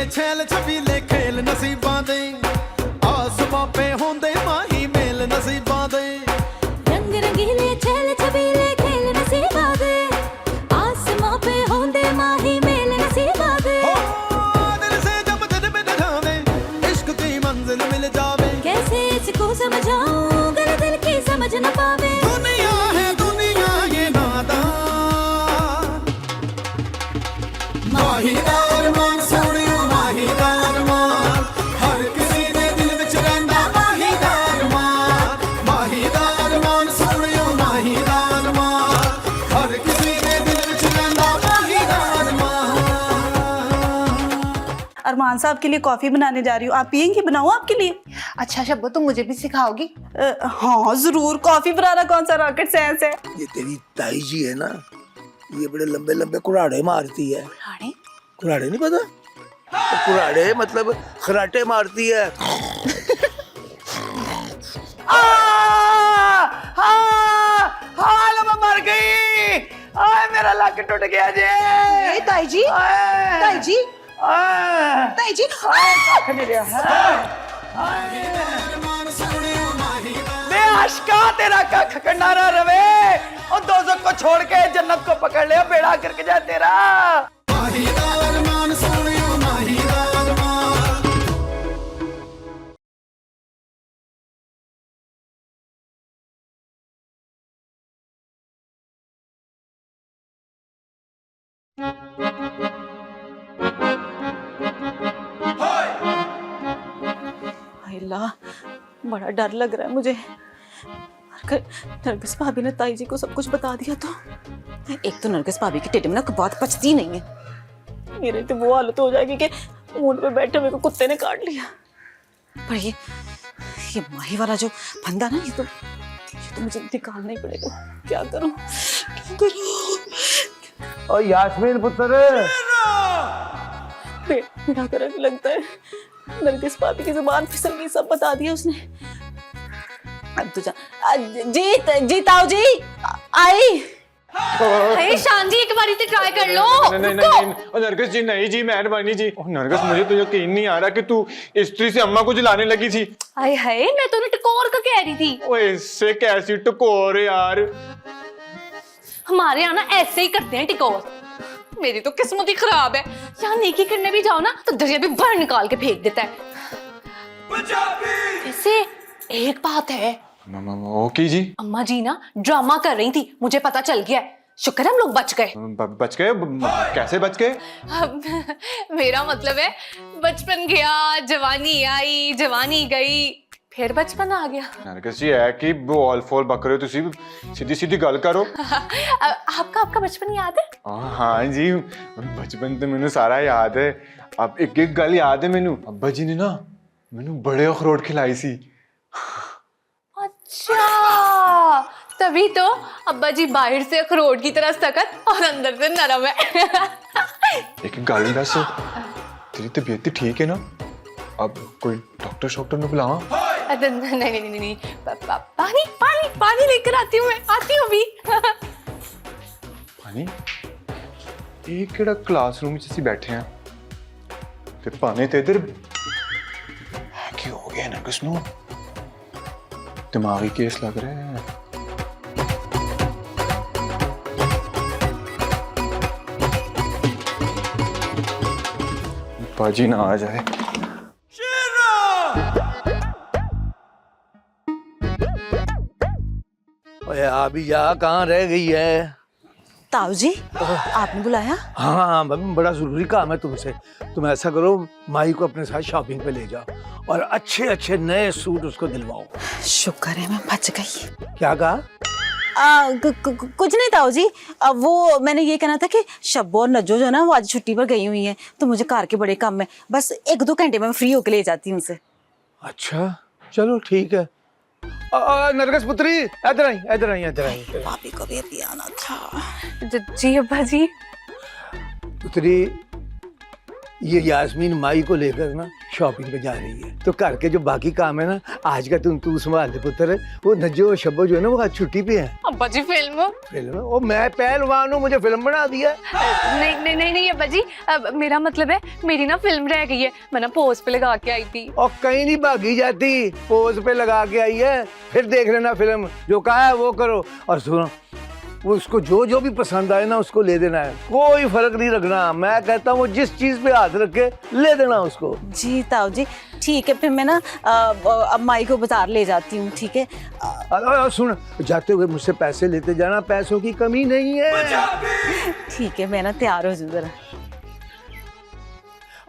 छैल छबीले खेल नसीबां दे आसमां पे होंदे माही मेल नसीबां दे रंग रंगीले छैल छबीले खेल नसीबां दे आसमां पे होंदे माही मेल नसीबां दे दिल से जब दिल में ढावे इश्क की मंजिल मिल जावे कैसे इसको समझाऊं अगर दिल की समझ न पावे दुनिया है दुनिया ये नादान माहीदार मान सोनियो माहीदार मान हर किसी दे दिल विच रहिंदा माहीदार मान सोनियो माहीदार मान हर किसी दे दिल विच रहिंदा माहीदार मान। अरमान साहब के लिए कॉफी बनाने जा रही हूँ, आप पियेंगी? बनाऊँ आपके लिए? अच्छा शब्बो, तुम मुझे भी सिखाओगी? हाँ जरूर, कॉफी बनाना कौन सा रॉकेट साइंस है। ये तेरी ताई जी है ना, ये बड़े लंबे लंबे कुराड़े मारती है। कुराड़े नहीं पता? तो कुराड़े मतलब खराटे मारती है। मैं मर गई। आए मेरा लक टूट गया जी। ताई जी, ताई जी, ताई जी। आशिका तेरा कख कंडारा रवे और दोजों को छोड़ के जन्नत को पकड़ ले, बेड़ा करके जाए तेरा। माहीदार मान सोनियो माहीदार मान। अल्लाह, बड़ा डर लग रहा है मुझे। अगर नरगिस भाभी ने ताई जी को सब कुछ बता दिया तो? एक तो नरगिस भाभी की टेढ़ी में ना कोई बात पचती नहीं है। मेरी तो वो हालत हो जाएगी कि ऊंट पे बैठे मेरे को कुत्ते ने काट लिया। पर ये माही वाला जो फंदा ना, ये तो मुझे निकालना ही पड़ेगा। क्या करूं, क्या करूं? और यास्मीन पुत्र, मेरा करक लगता है नरगिस भाभी की जुबान फिसल गई, सब बता दिया उसने। अब तो जी ताऊ जी आई। अरे शान जी, एक बारी तो ट्राई कर लो। नहीं नरगिस जी, नहीं जी, मेहरबानी जी। नरगिस, मुझे तो यकीन नहीं आ रहा कि तू स्त्री से अम्मा को जलाने लगी थी। हाय हाय, मैं तो टकोर का कह रही थी। ओए इससे कैसी टकोर यार। हमारे यहाँ ना ऐसे ही करते हैं टिकोर। मेरी तो किस्मत ही खराब है, यहाँ नेकी करने भी जाओ ना तो दरिया भी बाहर निकाल के फेंक देता है। वैसे एक बात है, ओके जी। अम्मा जी ना ड्रामा कर रही थी, मुझे पता चल गया है। शुक्र है हम लोग बच गए। बच गए? कैसे बच गए? मेरा मतलब है, बचपन गया, जवानी आई, जवानी गई, फिर बचपन आ गया। नरगिस जी है कि बॉल फॉल बक रहे हो, तुसी सीधी सीधी गल करो। आपका बचपन याद है? हाँ जी, बचपन तो मैंने सारा याद है। अब एक एक गल याद है मैनू। अब्बा जी ने ना मैनू बड़े अखरोट खिलाई सी। अच्छा, तभी तो अब्बा जी बाहर से अखरोट की तरह सख्त और अंदर से नरम है। एक गल दस, तेरी तबीयत ठीक है ना? अब कोई डॉक्टर शॉक्टर ने बुलावा? नहीं, पानी पानी पानी लेकर आती हूँ, मैं आती हूँ अभी। पानी? एक केड़ा क्लासरूम च असीं बैठे हैं ते पानी ते इधर की हो गया नरगिस नूं? दिमागी केस लग रहा है। पाजी ना आ जाए। ओए अभी जा, कहाँ रह गई है? ताऊ जी, आपने बुलाया? हाँ मम्मी, बड़ा जरूरी काम है तुमसे। तुम ऐसा करो, माही को अपने साथ शॉपिंग पे ले जाओ और अच्छे अच्छे नए सूट उसको दिलवाओ। शुक्र है मैं बच गई। क्या कहा? कुछ नहीं ताऊ जी, वो मैंने ये कहना था कि शब्बो और नज्जो जो है ना, वो आज छुट्टी पर गई हुई हैं, तो मुझे कार के बड़े काम में बस 1-2 घंटे में फ्री होके ले जाती हूँ उनसे। अच्छा चलो ठीक है। नरगिस पुत्री, इधर आई इधर आई इधर आई। भाभी को भी अभी आना था। जी अब्बा जी। पुत्री, ये यास्मीन माई को लेकर ना शॉपिंग पे जा रही है, तो घर के जो बाकी काम है ना आज का तू संभाल ले पुत्र। वो नज्जो और शब्बो जो है ना वो आज छुट्टी पे है। अब्बा जी फिल्म ओ मैं पहलवान हूँ, मुझे फिल्म बना दिया। नहीं नहीं नहीं नहीं अब्बा जी, मेरा मतलब है मेरी ना फिल्म रह गई है, मैं ना पोज पे लगा के आई थी। और कहीं नहीं भागी जाती, पोज पे लगा के आई है। फिर देख लेना फिल्म, जो कहा है वो करो। और सुनो, वो उसको जो जो भी पसंद आए ना उसको ले देना है, कोई फर्क नहीं रखना। मैं कहता हूँ वो जिस चीज पे हाथ रखे ले देना उसको। जी ताऊ जी ठीक है, फिर मैं ना अब माई को बाजार ले जाती हूँ, ठीक है। और सुन, जाते हुए मुझसे पैसे लेते जाना, पैसों की कमी नहीं है। ठीक है, मैं ना तैयार हो जाऊँ जरा।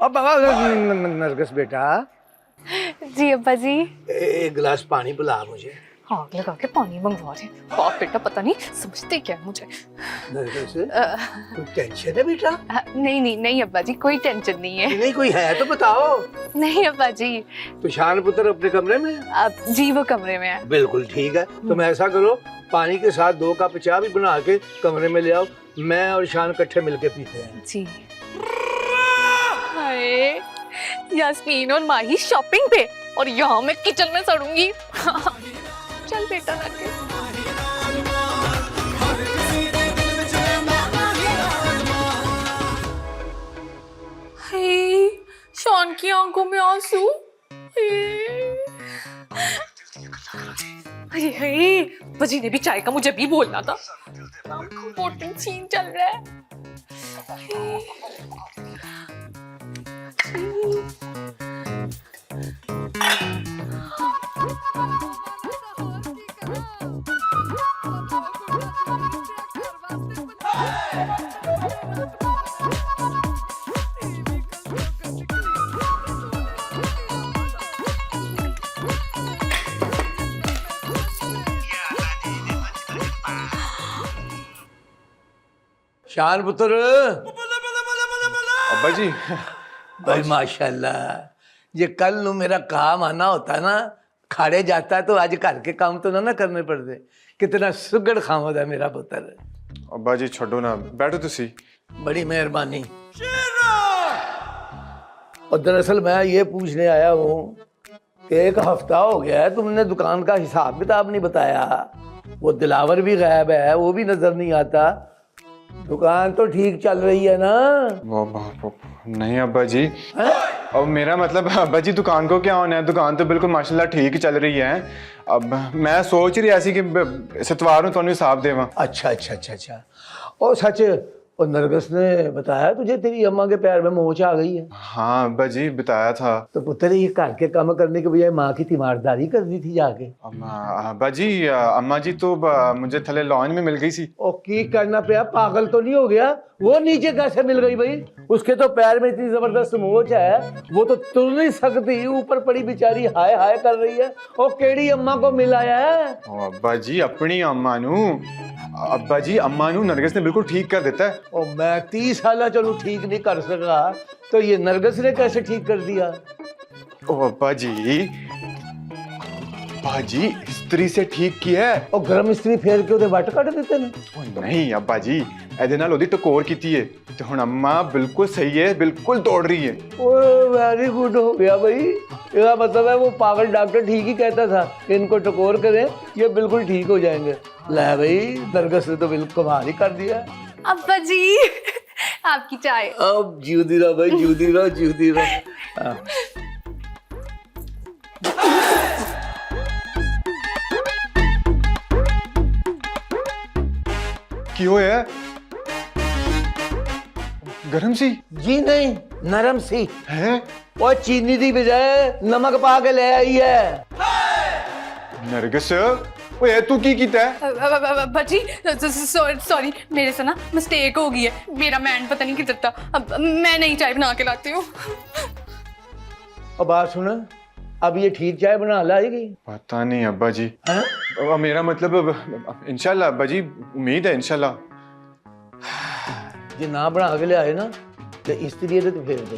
अब बाबा नरगिस बेटा, जी अब्बा जी। एक गिलास पानी पिला मुझे। आग लगा के पानी मंगवा रहे बाप बेटा, पता नहीं समझते क्या है मुझे। नरगिस कोई टेंशन है बेटा? नहीं नहीं नहीं अब्बा जी, कोई टेंशन नहीं है। नहीं कोई है तो बताओ। नहीं अब्बा जी। तो शान पुत्र अपने कमरे में? जी वो कमरे में है। बिल्कुल ठीक है, तो मैं ऐसा करो पानी के साथ 2 कप चाय भी बना के कमरे में ले आओ, मैं और शान इकट्ठे मिलके पीते हैं। जी। हाय यास्मीन और माही शॉपिंग पे, और यहाँ मैं किचन में सड़ूंगी। चल बेटा लाके। हाय शान की आंखों में आंसू। अरे हाय वजी ने भी चाय का मुझे भी बोलना था, इम्पोर्टेंट सीन चल रहा है। शान पुत्र। अब्बा जी भाई माशाल्लाह, ये कल नु मेरा काम आना होता ना, खाड़े जाता तो आज घर के काम तो ना करने पड़ते। कितना सुगड़ खामोद है मेरा पुत्र। अब्बा जी छोड़ो ना, बैठो तुसी। बड़ी मेहरबानी। और दरअसल मैं ये पूछने आया हूँ कि 1 हफ्ता हो गया है तुमने दुकान का हिसाब किताब नहीं बताया। वो दिलावर भी गायब है, वो भी नजर नहीं आता। दुकान तो ठीक चल रही है ना? वो नहीं अब्बा जी, और मेरा मतलब अब्बा जी दुकान को क्या होना है, दुकान तो बिल्कुल माशाल्लाह ठीक चल रही है। अब मैं सोच रही ऐसी कि सतवार तो हिसाब देवा। अच्छा अच्छा अच्छा अच्छा। और सच, और नरगिस ने बताया तुझे तेरी अम्मा के पैर में मोच आ गई है? हाँ अब्बा जी बताया था। तो पुत्र ये घर के काम करने के बजाय माँ की तीमारदारी करनी थी जाके। अब्बा जी अम्मा जी तो मुझे थले लॉन में मिल गई सी। और की करना पे, पागल तो नहीं हो गया? वो नीचे कैसे मिल गई भाई? उसके तो पैर में इतनी जबरदस्त मोच है, वो तो तुर नहीं सकती, ऊपर पड़ी बेचारी हाय हाय कर रही है। और केड़ी अम्मा को मिलाया है? अब्बा जी अपनी अम्मा नू, अब्बा जी अम्मा नू नरगिस ने बिल्कुल ठीक कर देता है। और मैं 30 साल चलो ठीक नहीं कर सका, तो ये नरगिस ने कैसे ठीक कर दिया? ओ अब्बा जी स्त्री से ठीक किया है। और गर्म इस्त्री फेर के उधर वट कट देते ना। ओ नहीं अब्बा जी, ਇਹਦੇ ਨਾਲ ਉਹਦੀ टकोर की है तो हुण अम्मा बिल्कुल सही है, बिल्कुल दौड़ रही है। ओए वेरी गुड हो गया भाई। इसका मतलब है वो पागल डॉक्टर ठीक ही कहता था कि इनको टकोर करें ये बिल्कुल ठीक हो जाएंगे। ले भाई, नरगिस ने तो बिल्कुल कमाल ही कर दिया। अब्बा जी आपकी चाय। अब जीवती रहो भाई, जीवती रहो, जीवती रहो। क्यों है? गरम सी? जी नहीं, नरम सी है। और चीनी दी बजाय नमक पा के ले आई है। नरगिस ओए तू की कीता है? अब्बा जी सॉरी, मेरे से ना मिस्टेक हो गई है, मेरा मैन पता नहीं किधर था। अब मैं नई चाय बना के लाती हूँ। अब बात सुन, अब ये ठीक चाय बना लाएगी? पता नहीं अब्बा जी। अब मेरा मतलब इंशाल्लाह अब्बा जी, उम्मीद है इंशाल्लाह। जे ना बना के ले आए ना तो इस्त्री तो फेर दे,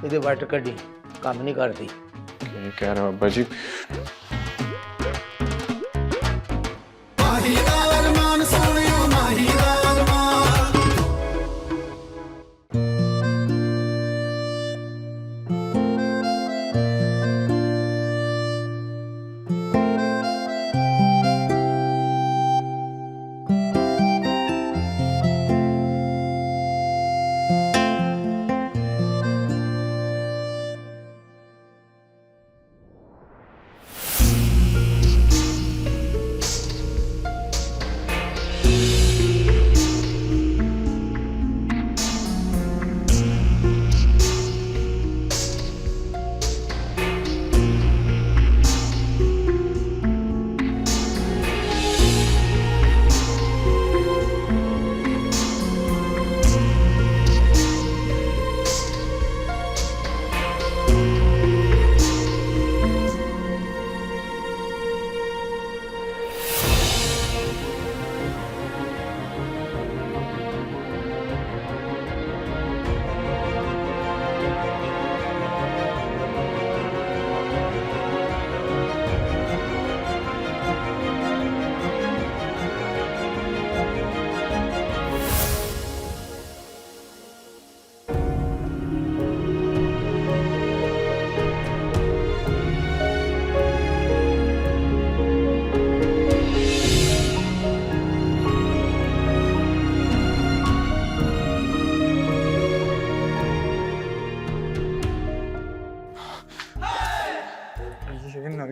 ये वट कड़ी काम नहीं करती। क्या कह रहे हो अब्बा जी?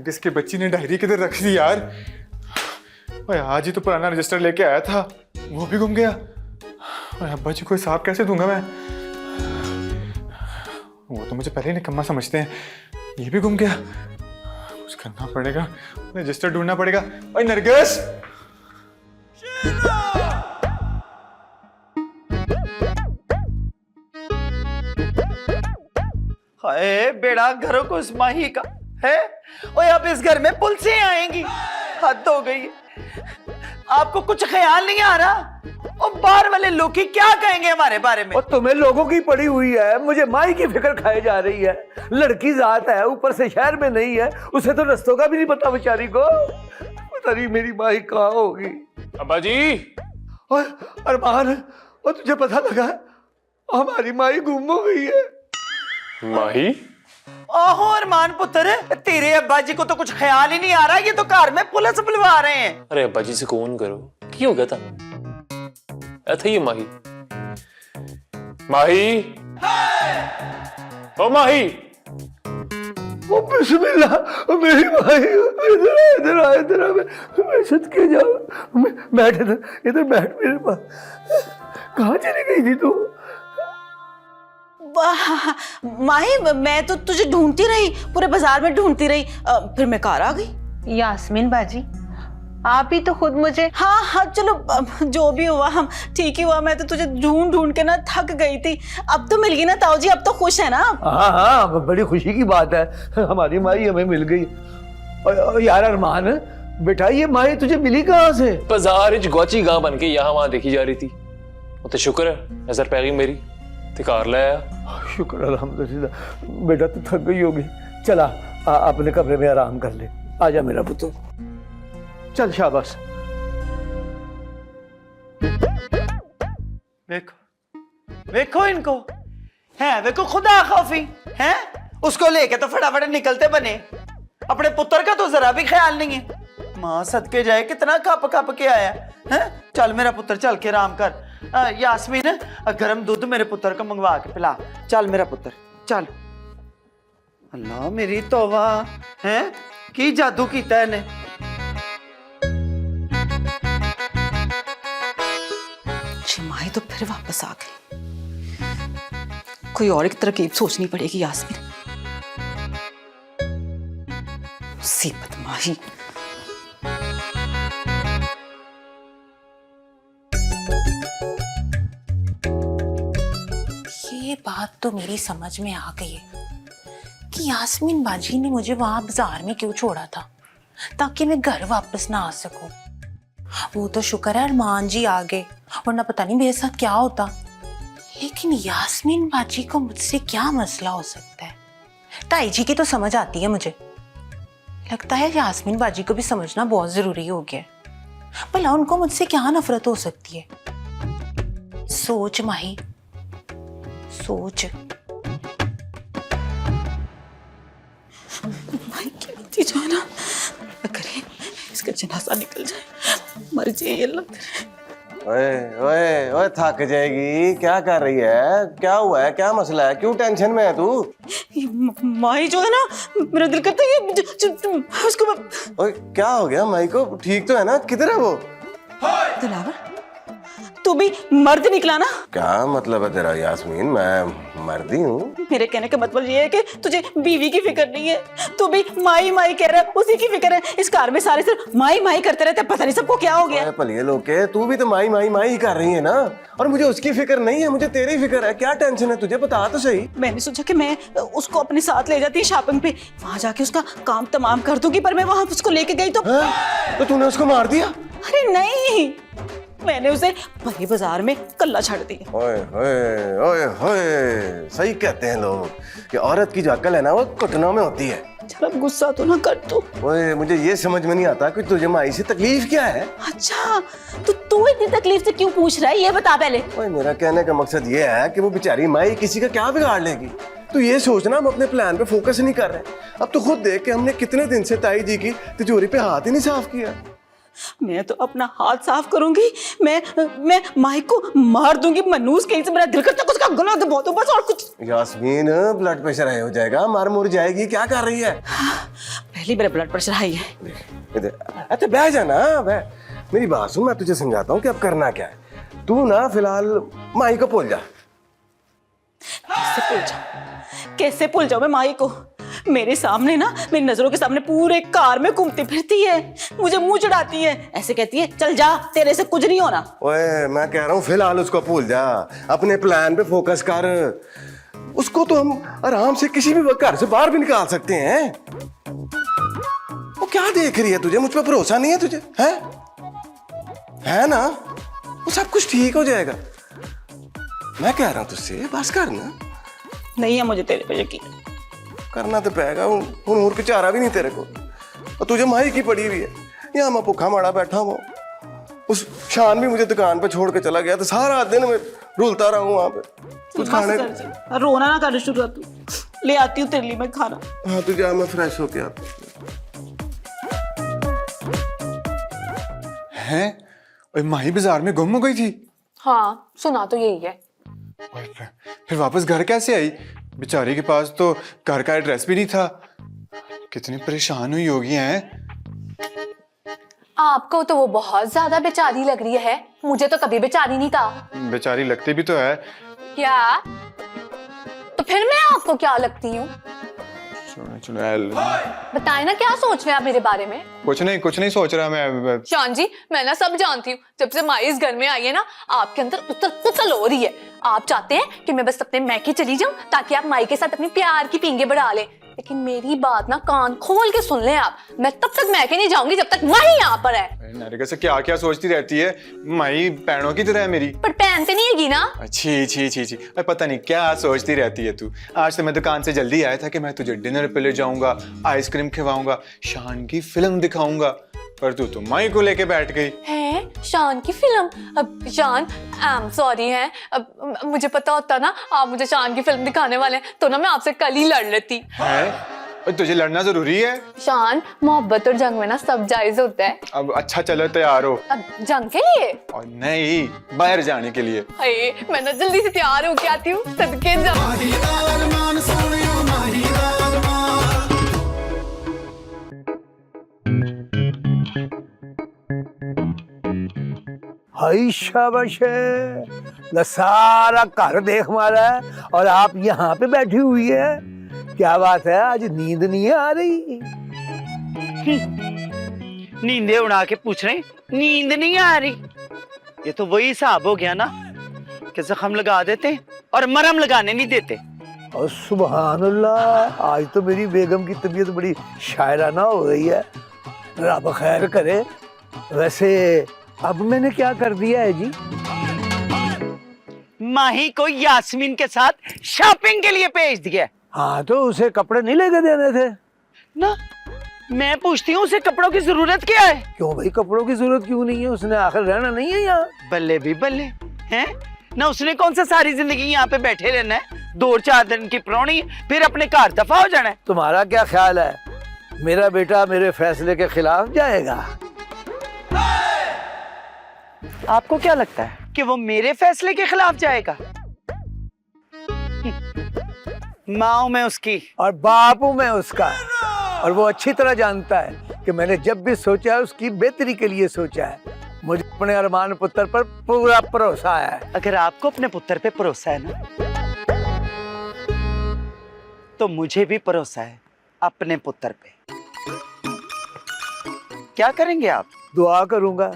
नरगिस की बच्ची ने डायरी किधर रख दी यार? ओए आज ही तो पुराना रजिस्टर लेके आया था, वो भी गुम गया। ओए अब्बा जी को हिसाब कैसे दूंगा मैं? वो तो मुझे पहले ही निकम्मा समझते हैं, ये भी गुम गया। कुछ करना पड़ेगा, रजिस्टर ढूंढना पड़ेगा। ओए नरगिस, हाय बेड़ा घरों को इस माही का है। ओए अब इस घर में पुलिसें आएंगी, हद हो गई है। आपको कुछ ख्याल नहीं आ रहा? और बाहर वाले लोग ही क्या कहेंगे हमारे बारे में? और तुम्हें लोगों की पड़ी हुई है, मुझे माई की फिक्र खाई जा रही है। लड़की जात है, ऊपर से शहर में नहीं है, उसे तो रस्तों का भी नहीं पता बेचारी को। पता नहीं मेरी माई कहाँ होगी। अब्बा जी। और अरमान, और तुझे पता लगा हमारी माई गुम हो गई है। माही? आहो अरमान पुत्र, तेरे अब्बा जी को तो कुछ ख्याल ही नहीं आ रहा, ये तो घर में पुलिस बुलवा रहे हैं। अरे अब्बा जी से कौन करो, की हो गया था? था ये माही। माही, ओ माही। ओ बिस्मिल्लाह, मेरी माई, इधर आ, इधर आ, इधर आ, मैं सदके जाऊं। बैठ इधर बैठ मेरे पास। कहाँ चली गई थी तू? माही, मैं तो तुझे ढूंढती रही, पूरे बाजार में ढूंढती रही, फिर मैं कार आ गई। यास्मीन बाजी, आप ही तो खुद मुझे। हाँ हाँ चलो, जो भी हुआ हम ठीक ही हुआ। मैं तो तुझे ढूंढ ढूंढ के ना थक गई थी। अब तो मिल गई ना ताऊ जी, अब तो खुश है ना? हाँ हाँ, बड़ी खुशी की बात है, हमारी माई हमें मिल गई। और यार अरमान बेटा, ये माई तुझे मिली कहाँ से? बाजार गौची गां बन के यहाँ वहां देखी जा रही थी, वो तो शुक्र है नजर पै गई मेरी, तिकार लाया। शुक्र अल्हम्दुलिल्लाह। बेटा तू थक गई होगी, चला अपने कमरे में आराम कर ले। आजा मेरा पुत्र, चल शाबाश। देखो देखो इनको है, देखो खुदा खौफी है। उसको लेके तो फटाफट निकलते बने, अपने पुत्र का तो जरा भी ख्याल नहीं है। माँ सदके जाए, कितना कप कप के आया है। चल मेरा पुत्र, चल के आराम कर। यास्मीन, गरम दूध मेरे पुत्र को मंगवा के पिला। चल मेरा पुत्र, चल। अल्लाह मेरी तौबा है, की जादू कीता है इन्हें। माही तो फिर वापस आ गई। कोई और एक तरकीब सोचनी पड़ेगी यास्मीन। मुसीबत माही। ये बात तो मेरी समझ में आ गई है कि यास्मीन बाजी ने मुझे वहां बाजार में क्यों छोड़ा था, ताकि मैं घर वापस ना आ सकूं। वो तो शुक्र है अरमान जी आ गए, वरना पता नहीं मेरे साथ क्या होता। लेकिन यास्मीन बाजी को मुझसे क्या मसला हो सकता है? ताई जी की तो समझ आती है मुझे, लगता है यास्मीन बाजी को भी समझना बहुत जरूरी हो गया। भला उनको मुझसे क्या नफरत हो सकती है? सोच माही, सोच। माही की बच्ची जो है ना, करे इसका जनाजा निकल जाए, मर जाए अल्लाह। ओए ओए ओए, थक जाएगी, क्या कर रही है? क्या हुआ है, क्या मसला है, क्यों टेंशन में है तू? माही जो है ना, मेरा दिल करता है उसको। ओए क्या हो गया माई को? ठीक तो है ना? किधर है वो? दिलावर, तू भी मर्द निकला ना? क्या मतलब है तेरा यास्मीन? मैं मर्द ही हूँ। मेरे कहने का मतलब ये है कि तुझे बीवी की फिक्र नहीं है, तू भी माई माई कह रहा है, उसी की फिक्र है। इस घर में सारे सिर्फ माई माई करते रहते, पता नहीं सबको क्या हो गया। भलिए लोग के, तू भी तो माई माई माई ही कर रही है ना। और मुझे उसकी फिक्र नहीं है, मुझे तेरी फिक्र है। क्या टेंशन है तुझे, बता तो सही। मैंने सोचा कि मैं उसको अपने साथ ले जाती शॉपिंग पे, वहां जाके उसका काम तमाम कर दूंगी, पर मैं वहां उसको लेके गई तो तो तूने उसको मार दिया? अरे नहीं, मैंने उसे बड़े बाजार में कल्ला छाड़ दिया। ओए ओए ओए ओए, सही कहते हैं लोग कि औरत की जो अकल है ना, वो घुटनों में होती है। चल अब गुस्सा तो ना कर तू। ओए मुझे ये समझ में नहीं आता कि तुझे माई से तकलीफ क्या है? अच्छा, तो तू इतनी तकलीफ से क्यों पूछ रहा है, ये बता पहले। ओए मेरा कहने का मकसद ये है कि वो बेचारी माई किसी का क्या बिगाड़ लेगी। तू ये सोचना, हम अपने प्लान पे फोकस नहीं कर रहे। अब तो खुद देख के हमने कितने दिन से ताई जी की तिजोरी पे हाथ ही नहीं साफ किया। मैं तो अपना हाथ साफ करूंगी, मैं माही को मार दूंगी मनूस कहीं से। मेरा दिल करता है उसका गला दबा दूं बस, और कुछ। यास्मीन, ब्लड प्रेशर हाई हो जाएगा, मार मुर जाएगी। क्या कर रही है? पहली मेरा ब्लड प्रेशर हाई है। इधर अच्छा बह जाना बह। मेरी बात सुन, मैं तुझे समझाता हूँ कि अब करना क्या है। तू ना फिलहाल माई को भूल जा। कैसे भूल जाऊं, कैसे भूल जाऊं मैं माई को? मेरे सामने ना, मेरी नजरों के सामने पूरे कार में घूमती फिरती है, मुझे मुंह चढ़ाती है, ऐसे कहती है चल जा, तेरे से कुछ नहीं होना। ओए मैं कह रहा हूँ फिलहाल उसको भूल जा, अपने प्लान पे फोकस कर। उसको तो हम आराम से किसी भी वक्त घर से बाहर भी निकाल सकते हैं। वो क्या देख रही है तुझे? मुझ पर भरोसा नहीं है तुझे? है ना? वो सब कुछ ठीक हो जाएगा। मैं कह रहा हूँ तुझसे बस कर ना। नहीं है मुझे तेरे पे यकीन। करना तो पेगा, और कुछ चारा भी नहीं तेरे को। और तुझे माही की पड़ी हुई है, यहाँ मैं भूखा माड़ा बैठा हूँ। उस शान भी मुझे दुकान पे छोड़ के चला गया, तो सारा दिन मैं रुलता रहा हूँ वहां पे कुछ खाने को। रोना ना कर शुरू, तू ले आती हूँ तेरे लिए मैं खाना। हाँ तू जा, मैं फ्रेश होके आता हैं? ओए माही बाजार में गुम हो गई थी। हाँ, सुना तो यही है। ओए, फिर वापस घर कैसे आई? बेचारी के पास तो घर का एड्रेस भी नहीं था। कितनी परेशान हुई होगी हैं? आपको तो वो बहुत ज्यादा बेचारी लग रही है, मुझे तो कभी बेचारी नहीं था। बेचारी लगती भी तो है। क्या? तो फिर मैं आपको क्या लगती हूँ? बताए ना, क्या सोच रहे हैं आप मेरे बारे में? कुछ नहीं सोच रहा मैं। शान जी, मैं ना सब जानती हूँ। जब से माई इस घर में आई है ना, आपके अंदर उथल पुथल हो रही है। आप चाहते हैं कि मैं बस अपने मैके चली जाऊं ताकि आप माई के साथ अपनी प्यार की पींगे बढ़ा ले। लेकिन मेरी बात ना कान खोल के सुन ले आप, मैं तब तक मैके नहीं जाऊंगी जब तक माही यहाँ पर है। नरिका से क्या क्या सोचती रहती है? माही पैरों की तरह है मेरी। पर पहनते नहीं हैगी ना। छी छी छी छी, पता नहीं क्या सोचती रहती है तू। आज तो मैं दुकान से जल्दी आया था कि मैं तुझे डिनर पे ले जाऊंगा, आइसक्रीम खिलाऊंगा, शान की फिल्म दिखाऊंगा, पर तू तो माही को लेके बैठ गई है। शान की फिल्म? अब शान, आई एम सॉरी है, अब मुझे पता होता ना आप मुझे शान की फिल्म दिखाने वाले हैं तो ना मैं आपसे कल ही लड़ लेती है। तुझे लड़ना जरूरी है? शान, मोहब्बत और जंग में ना सब जायज होता है। अब अच्छा चलो तैयार हो। अब जंग के लिए? और नहीं, बाहर जाने के लिए। हाय, मैं ना जल्दी से तैयार होके आती हूँ, सदके जा। माहीदार मान सोनियो माहीदार मान। हाय शाबाश है, न सारा घर देख मारा है और आप यहाँ पे बैठी हुई है। क्या बात है, आज नींद नहीं आ रही? नींदे उड़ा के पूछ रहे, नींद नहीं आ रही? ये तो वही हिसाब हो गया ना कि जख्म लगा देते और मरहम लगाने नहीं देते। और सुभान अल्लाह, आज तो मेरी बेगम की तबीयत बड़ी शायराना हो गई है। रब खैर करे। वैसे अब मैंने क्या कर दिया है जी? माही को यास्मीन के साथ शॉपिंग के लिए भेज दिया। हाँ, तो उसे कपड़े नहीं लेके देने थे ना? मैं पूछती हूँ उसे कपड़ों की जरूरत क्या है? क्यों भाई, कपड़ों की जरूरत क्यों नहीं है? उसने आखिर रहना नहीं है यहाँ। बल्ले भी बल्ले हैं ना, उसने कौन सा सारी जिंदगी यहाँ पे बैठे रहना है? 2-4 दिन की प्राणी, फिर अपने घर दफा हो जाना है। तुम्हारा क्या ख्याल है, मेरा बेटा मेरे फैसले के खिलाफ जाएगा? आपको क्या लगता है कि वो मेरे फैसले के खिलाफ जाएगा? माँ हूं मैं उसकी और बाप हूं मैं उसका, और वो अच्छी तरह जानता है कि मैंने जब भी सोचा है उसकी बेहतरी के लिए सोचा है। मुझे अपने अरमान पुत्र पर पूरा भरोसा है। अगर आपको अपने पुत्र पे भरोसा है ना, तो मुझे भी भरोसा है अपने पुत्र पे। क्या करेंगे आप? दुआ करूंगा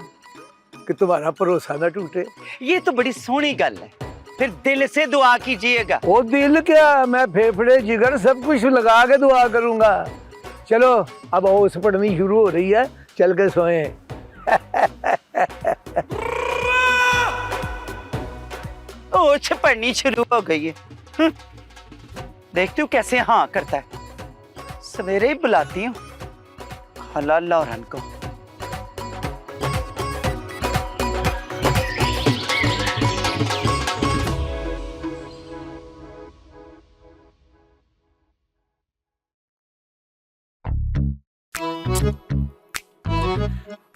कि तुम्हारा भरोसा न टूटे। ये तो बड़ी सोहनी गल है, फिर दिल से दुआ कीजिएगा। वो दिल क्या, मैं फेफड़े जिगर सब कुछ लगा के दुआ करूंगा। चलो अब ओस पड़नी शुरू हो रही है, चल के सोए। ओछ पड़नी शुरू हो गई है। देखती हूँ कैसे हाँ करता है। सवेरे ही बुलाती हूँ हलाल लौरन को।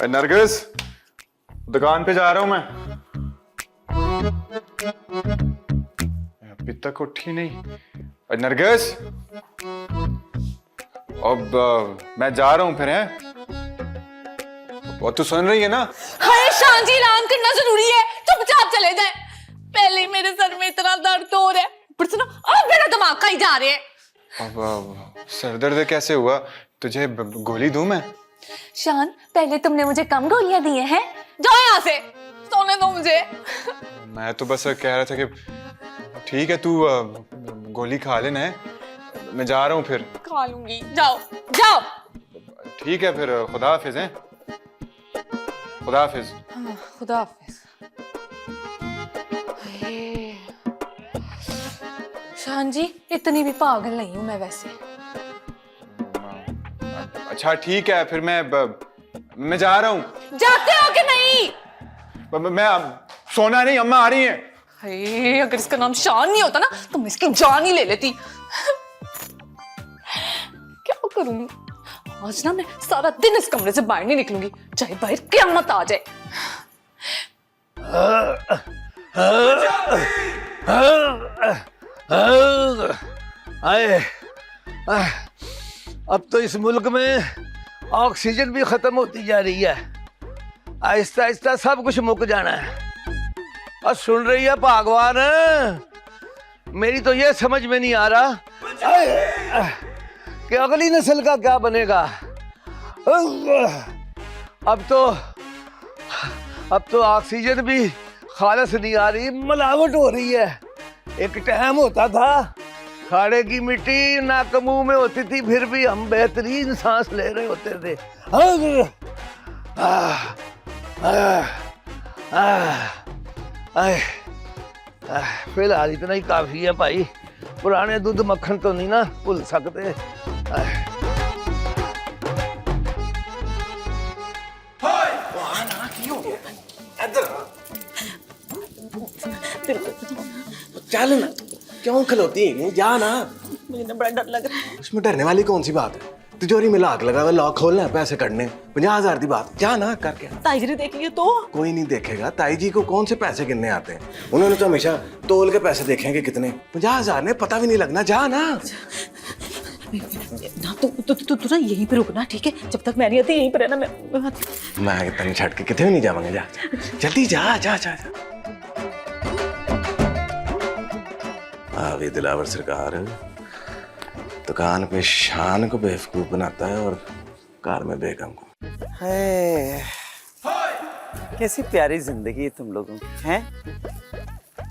नरगिस, दुकान पे जा रहा हूं मैं। अभी तक उठी नहीं। नरगिस, अब मैं जा रहा हूँ फिर, है? और तू सुन रही है ना? हाय शान जी, आराम करना जरूरी है, चुपचाप चले जाए। पहले ही मेरे सर में इतना दर्द हो रहा है, पर सुनो अब मेरा दिमाग खाई जा रहे हैं। अब सर दर्द कैसे हुआ? तुझे गोली दूं मैं? शान, पहले तुमने मुझे कम गोलियां दी हैं? जाओ यहाँ से, सोने दो मुझे। मैं तो बस कह रहा था कि ठीक है, तू गोली खा लेना है, मैं जा रहा हूँ फिर। खा लूंगी, जाओ जाओ। ठीक है फिर, खुदा हाफिज है। खुदा हाफिज। खुदा हाफिज। शान जी, इतनी भी पागल नहीं हूं मैं वैसे। अच्छा ठीक है फिर, मैं जा रहा हूँ। जाते हो कि नहीं? मैं सोना नहीं, अम्मा आ रही हैं। हे, अगर इसका नाम शान नहीं होता ना तो मैं इसकी जान ही ले लेती। क्या करूंगी आज ना, मैं सारा दिन इस कमरे से बाहर नहीं निकलूंगी, चाहे बाहर क़यामत आ जाए। आए, अब तो इस मुल्क में ऑक्सीजन भी खत्म होती जा रही है, आहिस्ता आहिस्ता सब कुछ मुक जाना है। और सुन रही है भगवान, मेरी तो ये समझ में नहीं आ रहा कि अगली नस्ल का क्या बनेगा। अब तो ऑक्सीजन भी खालस नहीं आ रही, मिलावट हो रही है। एक टाइम होता था खाड़े की मिट्टी नाक मुंह में होती थी, फिर भी हम बेहतरीन सांस ले रहे होते थे। फिलहाल इतना ही काफी है भाई, पुराने दूध मक्खन तो नहीं ना भूल सकते। चल ना, क्यों खलोती है? जा ना। मुझे ना बड़ा डर लग रहा है। उसमें डरने वाली कौन सी बात है? तिजोरी में लाख लगा हुआ, लॉक खोलना है, पैसे कटने 50,000 की बात। जा ना करके। ताई जी देख लिए तो? कोई नहीं देखेगा। ताई जी को कौन से पैसे गिनने आते हैं? उन्होंने तो हमेशा तोल के पैसे देखेंगे कितने। 50,000 ने पता भी नहीं लगना। जा ना। ना तू ना यहीं पे रुकना, ठीक है? जब तक मैं नहीं आती यहीं पे रहना। मैं तन छट के कितने भी नहीं जावांगे। जा जल्दी जा जा जा। आवे दिलावर सरकार, दुकान पे शान को बेवकूफ बनाता है और कार में बेगम को। कैसी प्यारी जिंदगी है तुम लोगों की, हैं?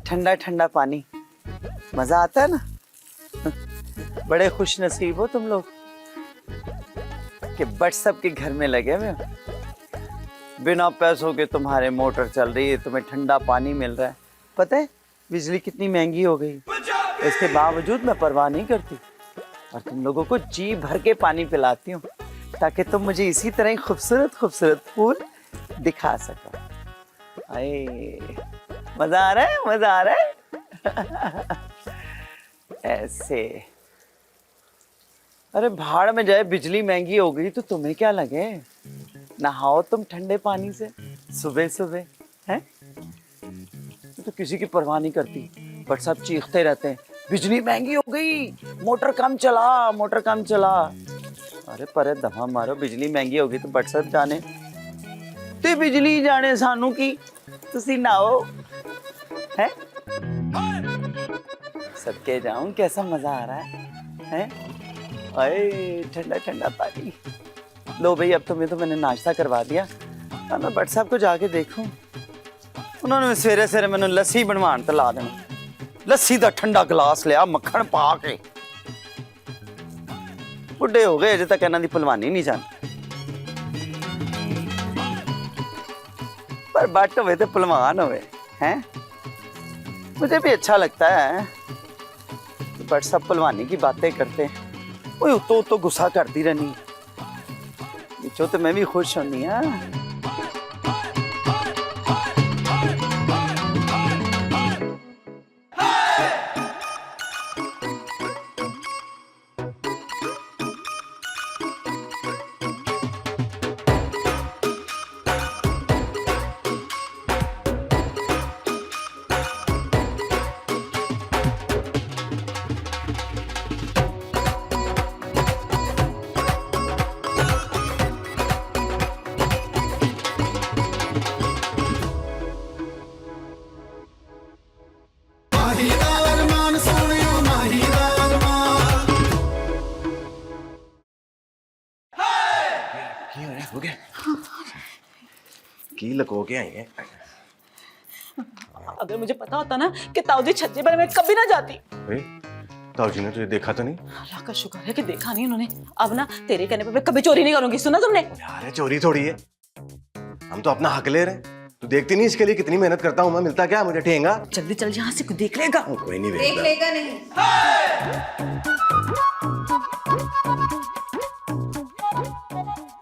ठंडा ठंडा पानी, मजा आता है ना। बड़े खुश नसीब हो तुम लोग कि व्हाट्सएप के घर में लगे हुए हो। बिना पैसों के तुम्हारे मोटर चल रही है, तुम्हें ठंडा पानी मिल रहा है। पता है बिजली कितनी महंगी हो गई, इसके बावजूद मैं परवाह नहीं करती और तुम लोगों को जी भर के पानी पिलाती हूँ ताकि तुम मुझे इसी तरह ही खूबसूरत खूबसूरत फूल दिखा सको। आए, मजा आ रहा है, मजा आ रहा है। ऐसे अरे भाड़ में जाए, बिजली महंगी हो गई तो तुम्हें क्या लगे? नहाओ तुम ठंडे पानी से सुबह सुबह, हैं? तो किसी की परवाह नहीं करती, बट सब चीखते रहते हैं बिजली महंगी हो गई, मोटर कम चला, मोटर कम चला। अरे परे दफा मारो, बिजली महंगी हो गई तो बट सब जाने ते बिजली जाने सानू की, तुसी नहाओ, हैं? सबके जाऊं, कैसा मजा आ रहा है, हैं? अरे ठंडा ठंडा पानी। लो भाई, अब तुम्हें तो मैंने नाश्ता करवा दिया, अब मैं बट साहब को जाके देखूं। उन्होंने सवेरे सवेरे मैंने लस्सी बनवान तो ला देना। लस्सी का ठंडा गिलास लिया, मक्खन पा के। बुढ़े हो गए अजे तक इन्हां दी भलवानी नहीं जानी, पर बट होवे तो भलवान होवे, हैं? मुझे भी अच्छा लगता है, बट सब भलवानी की बातें करते हैं। ओए तो गुस्सा करती रहनी, जो तो मैं भी खुश होनी है। की लको के आई है। अगर मुझे पता होता ना कि ताऊ जी छज्जे पर, मैं कभी ना जाती। ताऊ जी ने तुझे देखा तो नहीं? अल्लाह का शुक्र है कि देखा नहीं उन्होंने। अब ना तेरे कहने पे मैं कभी चोरी नहीं करूंगी, सुना तुमने? यार ये चोरी थोड़ी है, हम तो अपना हक ले रहे हैं। तू देखती नहीं इसके लिए कितनी मेहनत करता हूँ मैं, मिलता क्या मुझे ठेंगा? जल्दी चल यहाँ से, कोई देख लेगा। कोई नहीं देख लेगा नहीं।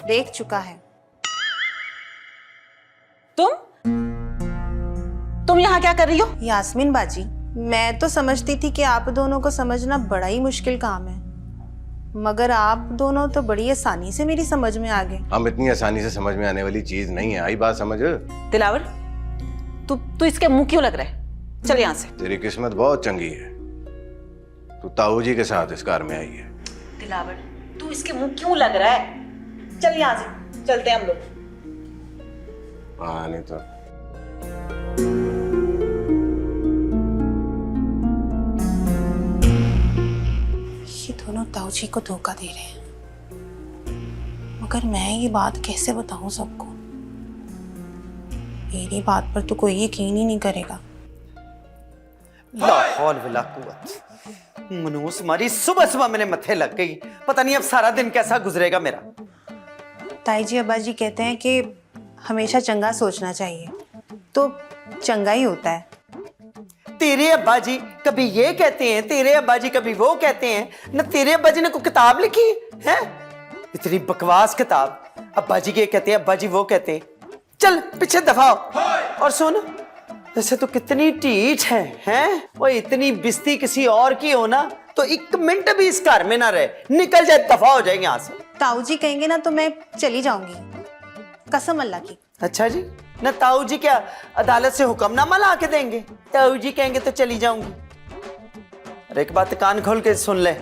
देख चुका है। तुम यहाँ क्या कर रही हो? यास्मीन बाजी, मैं तो समझती थी कि आप दोनों को समझना बड़ा ही मुश्किल काम है, मगर आप दोनों तो बड़ी आसानी से मेरी समझ में आ गए। हम इतनी आसानी से समझ में आने वाली चीज नहीं है, आई बात समझ। दिलावर, तू इसके मुंह क्यों लग रहा है? चल यहाँ से। तेरी किस्मत बहुत चंगी है, तू ताऊ जी के साथ इस कार में आई है। दिलावर, तू इसके मुंह क्यों लग रहा है? चल यहाँ से, चलते हैं हम लोग। हाँ नहीं तो ये दोनों ताऊ जी को धोखा दे रहे हैं, मगर मैं ये बात कैसे बताऊं सबको? मेरी बात पर तो कोई यकीन ही नहीं करेगा। ला हौल वला कुव्वत। मनूस हमारी सुबह सुबह मैंने मत्थे लग गई, पता नहीं अब सारा दिन कैसा गुजरेगा मेरा। ताई जी अब्बा जी कहते हैं कि हमेशा चंगा सोचना चाहिए, तो चंगा ही होता है। तेरे अब्बा जी कभी ये कहते हैं, तेरे अब्बा जी कभी वो कहते हैं। न तेरे अब्बा जी ने कोई किताब लिखी है? इतनी बकवास किताब। अब्बा जी ये कहते हैं, अब्बा जी वो कहते हैं। चल पीछे दफा हो। और सुन, वैसे तो कितनी टीठ है? वो इतनी बिस्ती किसी और की हो ना तो एक मिनट भी इस घर में ना रहे, निकल जाए, दफा हो जाएंगे यहाँ से। ताऊ जी कहेंगे ना तो मैं चली जाऊंगी, कसम अल्लाह की। अच्छा जी, ना ताऊ जी क्या अदालत से हुक्मनामा ला के देंगे? ताऊ जी कहेंगे तो चली जाऊंगी। और एक बात कान खोल के सुन ले,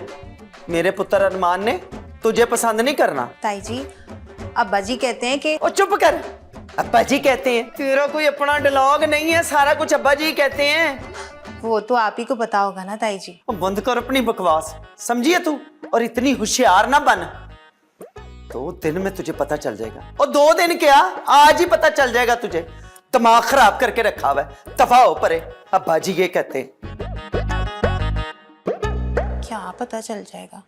मेरे पुत्र अरमान ने तुझे पसंद नहीं करना। ताई जी अब्बा जी कहते हैं कि ओ चुप कर, अब्बा जी कहते हैं। तेरा कोई अपना डायलॉग नहीं है, सारा कुछ अब्बा जी कहते हैं। वो तो आप ही को पता होगा ना ताई जी। बंद कर अपनी बकवास, समझिए तू, और इतनी होशियार ना बन। 2 दिन में तुझे पता चल जाएगा। और 2 दिन क्या, आज ही पता चल जाएगा तुझे। दिमाग खराब करके रखा हुआ है, दफा हो परे। अब्बा जी ये कहते हैं। क्या पता चल जाएगा?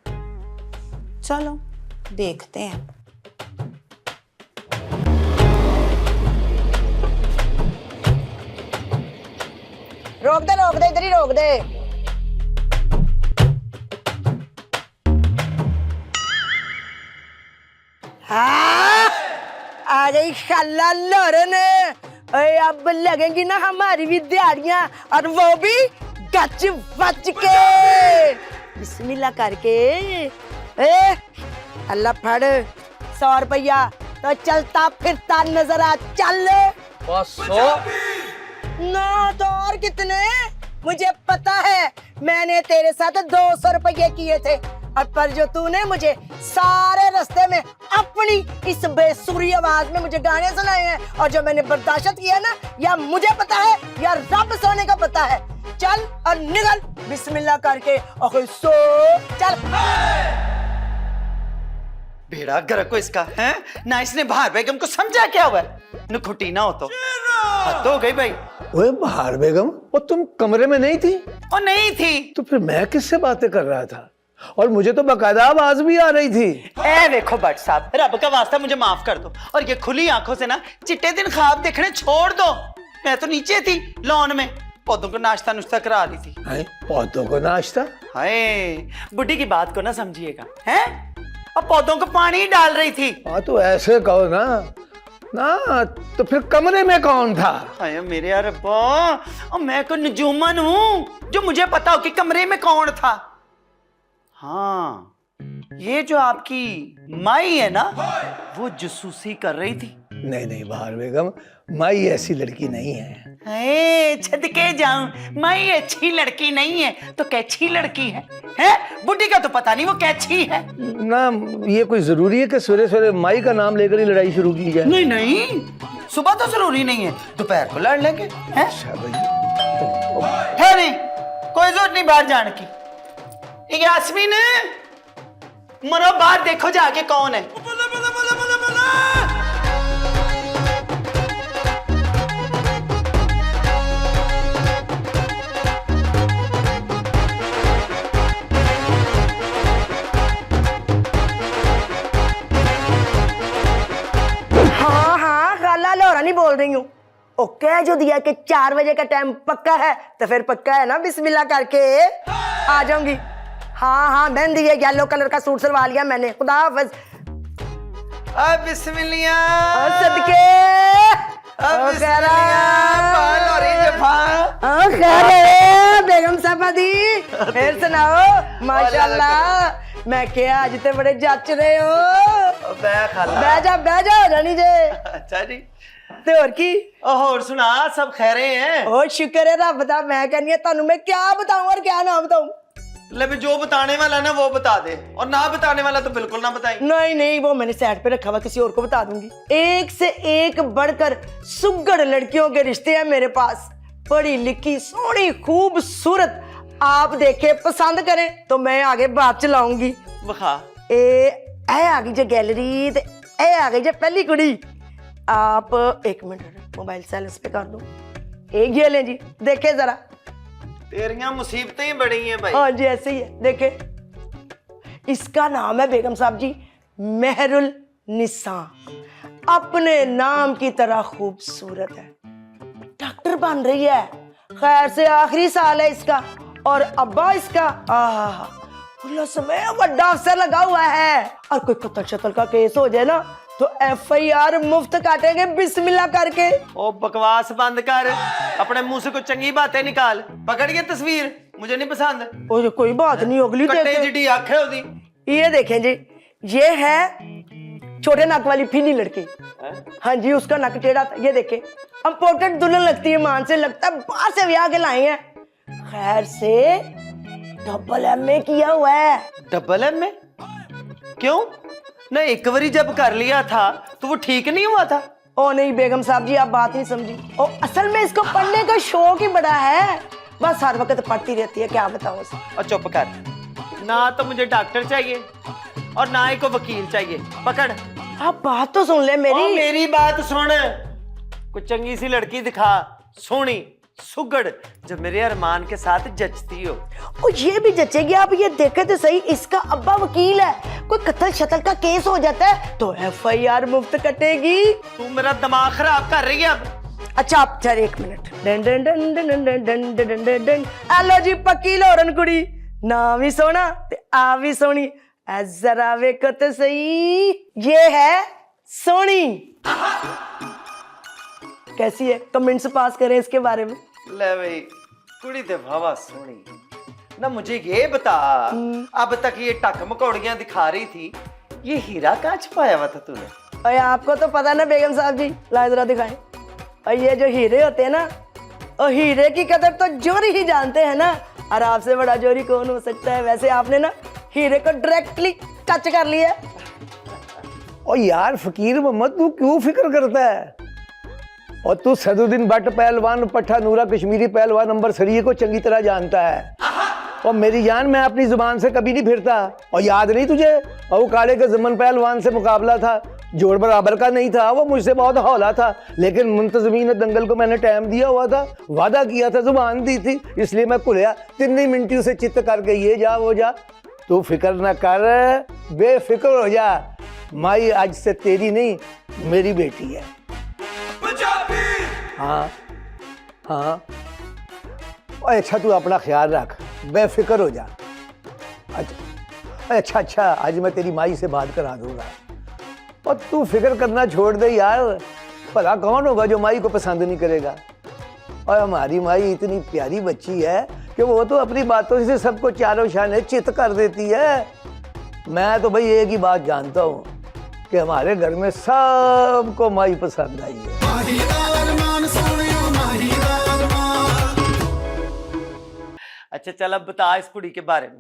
चलो देखते हैं। रोक दे, इधर ही रोक दे। हाँ, आ गई खाला लोरन। अब लगेंगी ना हमारी भी दिहाड़ियां, और वो भी गच बच के, बिस्मिल्लाह करके। अल्लाह फड़ 100 रुपया तो चलता फिरता नजर आ। चल 500 ना तो और कितने? मुझे पता है, मैंने तेरे साथ 200 रुपये किए थे, और पर जो तूने मुझे सारे रास्ते में अपनी इस बेसुरी आवाज में मुझे गाने सुनाए हैं, और जो मैंने बर्दाश्त किया ना, या मुझे पता है या रब सोने का पता है। चल और निकल बिस्मिल्लाह करके। और सो चल। बेड़ा गर्क को इसका है ना, इसने बहार बेगम को समझा क्या हुआ? नुखुटी ना हो तो हद हो गई भाई। ओए बहार बेगम, और तुम कमरे में नहीं थी? और नहीं थी तो फिर मैं किससे बातें कर रहा था? और मुझे तो बकायदा आवाज भी आ रही थी। ए देखो भट्ट साहब, रब का वास्ता मुझे माफ कर दो, और ये खुली आंखों से ना चिट्टे दिन ख्वाब देखने छोड़ दो। मैं तो नीचे थी लॉन में, पौधों को नाश्ता नुश्ता करा रही थी। पौधों को नाश्ता? हाय, बुढ़ी की बात को ना समझिएगा, हैं? अब पौधों को पानी डाल रही थी। हाँ तो ऐसे कहो ना। ना तो फिर कमरे में कौन था? हाय मेरे यार अब्बा, और मैं कोई नजूमन हूँ जो मुझे पता हो कि कमरे में कौन था? हाँ, ये जो आपकी माई है ना, वो जसूसी कर रही थी। नहीं बहार बेगम, माई ऐसी लड़की नहीं है। छद के जाऊं, माई अच्छी लड़की नहीं है तो कैची लड़की है? बुढ़ी का तो पता नहीं वो कैची है ना। ये कोई जरूरी है कि सवेरे सवेरे माई का नाम लेकर ही लड़ाई शुरू की जाए? नहीं नहीं, सुबह तो जरूरी नहीं है, दोपहर को लड़ लेंगे। है नहीं, कोई जरूरत नहीं बाहर जाने की। यास्मीन, मरो बाहर देखो जाके कौन है। ओ कह जो दिया कि 4 बजे का टाइम पक्का है तो फिर पक्का है ना, बिस्मिल्लाह करके आ जाऊंगी। हाँ हाँ मेहंदी है, येलो कलर का सूट सिलवा लिया मैंने। खुदा हाफिज। अब बिस्मिल्लाह सदके बेगम साहबा दी, फिर सुनाओ। माशाल्लाह मैं क्या आज ते बड़े जच रहे हो। बह जा रानी जे। अच्छा जी, ते और की और सुना, सब खैरे हैं? ओ शुक्र है रब दा। मैं कहनी है तानू मैं क्या बताऊं और क्या ना बताऊं। ले भी जो बताने वाला ना वो बता दे, और ना बताने वाला तो बिल्कुल ना बताई। नहीं नहीं वो मैंने साइड पे रखा हुआ, किसी और को बता दूंगी। एक से एक बढ़कर सुघड़ लड़कियों के रिश्ते हैं मेरे पास। पढ़ी लिखी सोहनी खूबसूरत, आप देखे पसंद करें तो मैं आगे बात चलाऊंगी। बखा ए आ गई जो गैलरी, ए आ गई जो पहली कुड़ी। आप 1 मिनट मोबाइल साइलेंस पे कर दो। एक ये लें जी, देखे जरा। तेरियां मुसीबतें ही बड़ी हैं भाई। हाँ जी ऐसे ही है, देखे। इसका नाम है बेगम साहब जी मेहरुल निसा। अपने नाम की तरह खूबसूरत है, डॉक्टर बन रही है। खैर से आखिरी साल है इसका, और अब्बा इसका समय बड़ा अफसर लगा हुआ है। और कोई कत्ल शतल का केस हो जाए ना तो FIR मुफ्त काटेंगे बिस्मिल्लाह करके। ओ बकवास बंद कर, अपने मुंह से कुछ चंगी बातें निकाल। पकड़ के तस्वीर, मुझे नहीं पसंद। ओ कोई बात नहीं, अगली कट्टे जिडी आंखें होती। ये देखें जी, ये है छोटे नाक वाली फीनी लड़की। हाँ जी उसका नक टेढ़ा था। ये देखे इम्पोर्टेंट दुल्हन लगती है, मान से लगता है बाहर से ब्याह के लाए हैं। खैर से MA किया हुआ है। MA? क्यों? नहीं, एक बारी जब कर लिया था तो वो ठीक नहीं हुआ था। ओ नहीं बेगम साहब जी आप बात नहीं समझी। ओ असल में इसको पढ़ने का शौक ही बड़ा है, बस हर वक्त पढ़ती रहती है, क्या बताऊं उसे। और चुप कर, ना तो मुझे डॉक्टर चाहिए और ना ही को वकील चाहिए। पकड़। आप बात तो सुन ले मेरी। मेरी बात सुन, कुछ चंगी सी लड़की दिखा, सोनी सुगड़, जो मेरे अरमान के साथ जचती हो। ओ ये भी जचेगी। आप ये देखे तो सही, इसका अब्बा वकील है। कोई कत्ल शतल का केस हो जाता है तो FIR मुफ्त कटेगी। तू मेरा दिमाग खराब कर रही है अब। अच्छा आप चल 1 minute. Done done done done done done done done done. Hello जी पक्की लोरन कुड़ी, ना भी सोना ते आ भी सोनी। जरा वेखो तो सही, ये है सोनी। कैसी है, कमेंट्स पास करें इसके बारे में। ले भाई, कुड़ी ते वावा सोनी ना। मुझे ये बता, अब तक ये टक मकौड़ियां दिखा रही थी, ये हीरा कहाँ छुपाया हुआ था तूने? अरे आपको तो पता ना बेगम साहब जी, ला जरा दिखाएं। और ये जो हीरे होते हैं ना, और हीरे की कदर तो जोरी ही जानते हैं ना। और आपसे बड़ा जोरी कौन हो सकता है। वैसे आपने ना हीरे को डायरेक्टली टच कर लिया। और यार फकीर मोहम्मद तू क्यों फिक्र करता है? और तू सदुद्दीन भट्ट पहलवान, पट्टा नूरा कश्मीरी पहलवान नंबर सरिये को चंगी तरह जानता है। और मेरी जान, मैं अपनी जुबान से कभी नहीं फिरता। और याद नहीं तुझे, और काले के जमन पहलवान से मुकाबला था, जोड़ बराबर का नहीं था, वो मुझसे बहुत हौला था, लेकिन मुंतजमीन दंगल को मैंने टाइम दिया हुआ था, वादा किया था, जुबान दी थी, इसलिए मैं खुलिया 3 मिनट से चित्त करके ये जा वो जा। तू फिक्र ना कर, बेफिक्र हो जा। माई आज से तेरी नहीं मेरी बेटी है। हाँ हाँ, और अच्छा तू अपना ख्याल रख, बेफिक्र हो जा। अच्छा अच्छा, आज मैं तेरी माई से बात करा दूंगा। और तू फिक्र करना छोड़ दे यार, भला कौन होगा जो माई को पसंद नहीं करेगा। और हमारी माई इतनी प्यारी बच्ची है कि वो तो अपनी बातों से सबको चारों शाने चित कर देती है। मैं तो भाई एक ही बात जानता हूँ कि हमारे घर में सबको माई पसंद आई है। अच्छा चल अब बता इस कुड़ी के बारे में।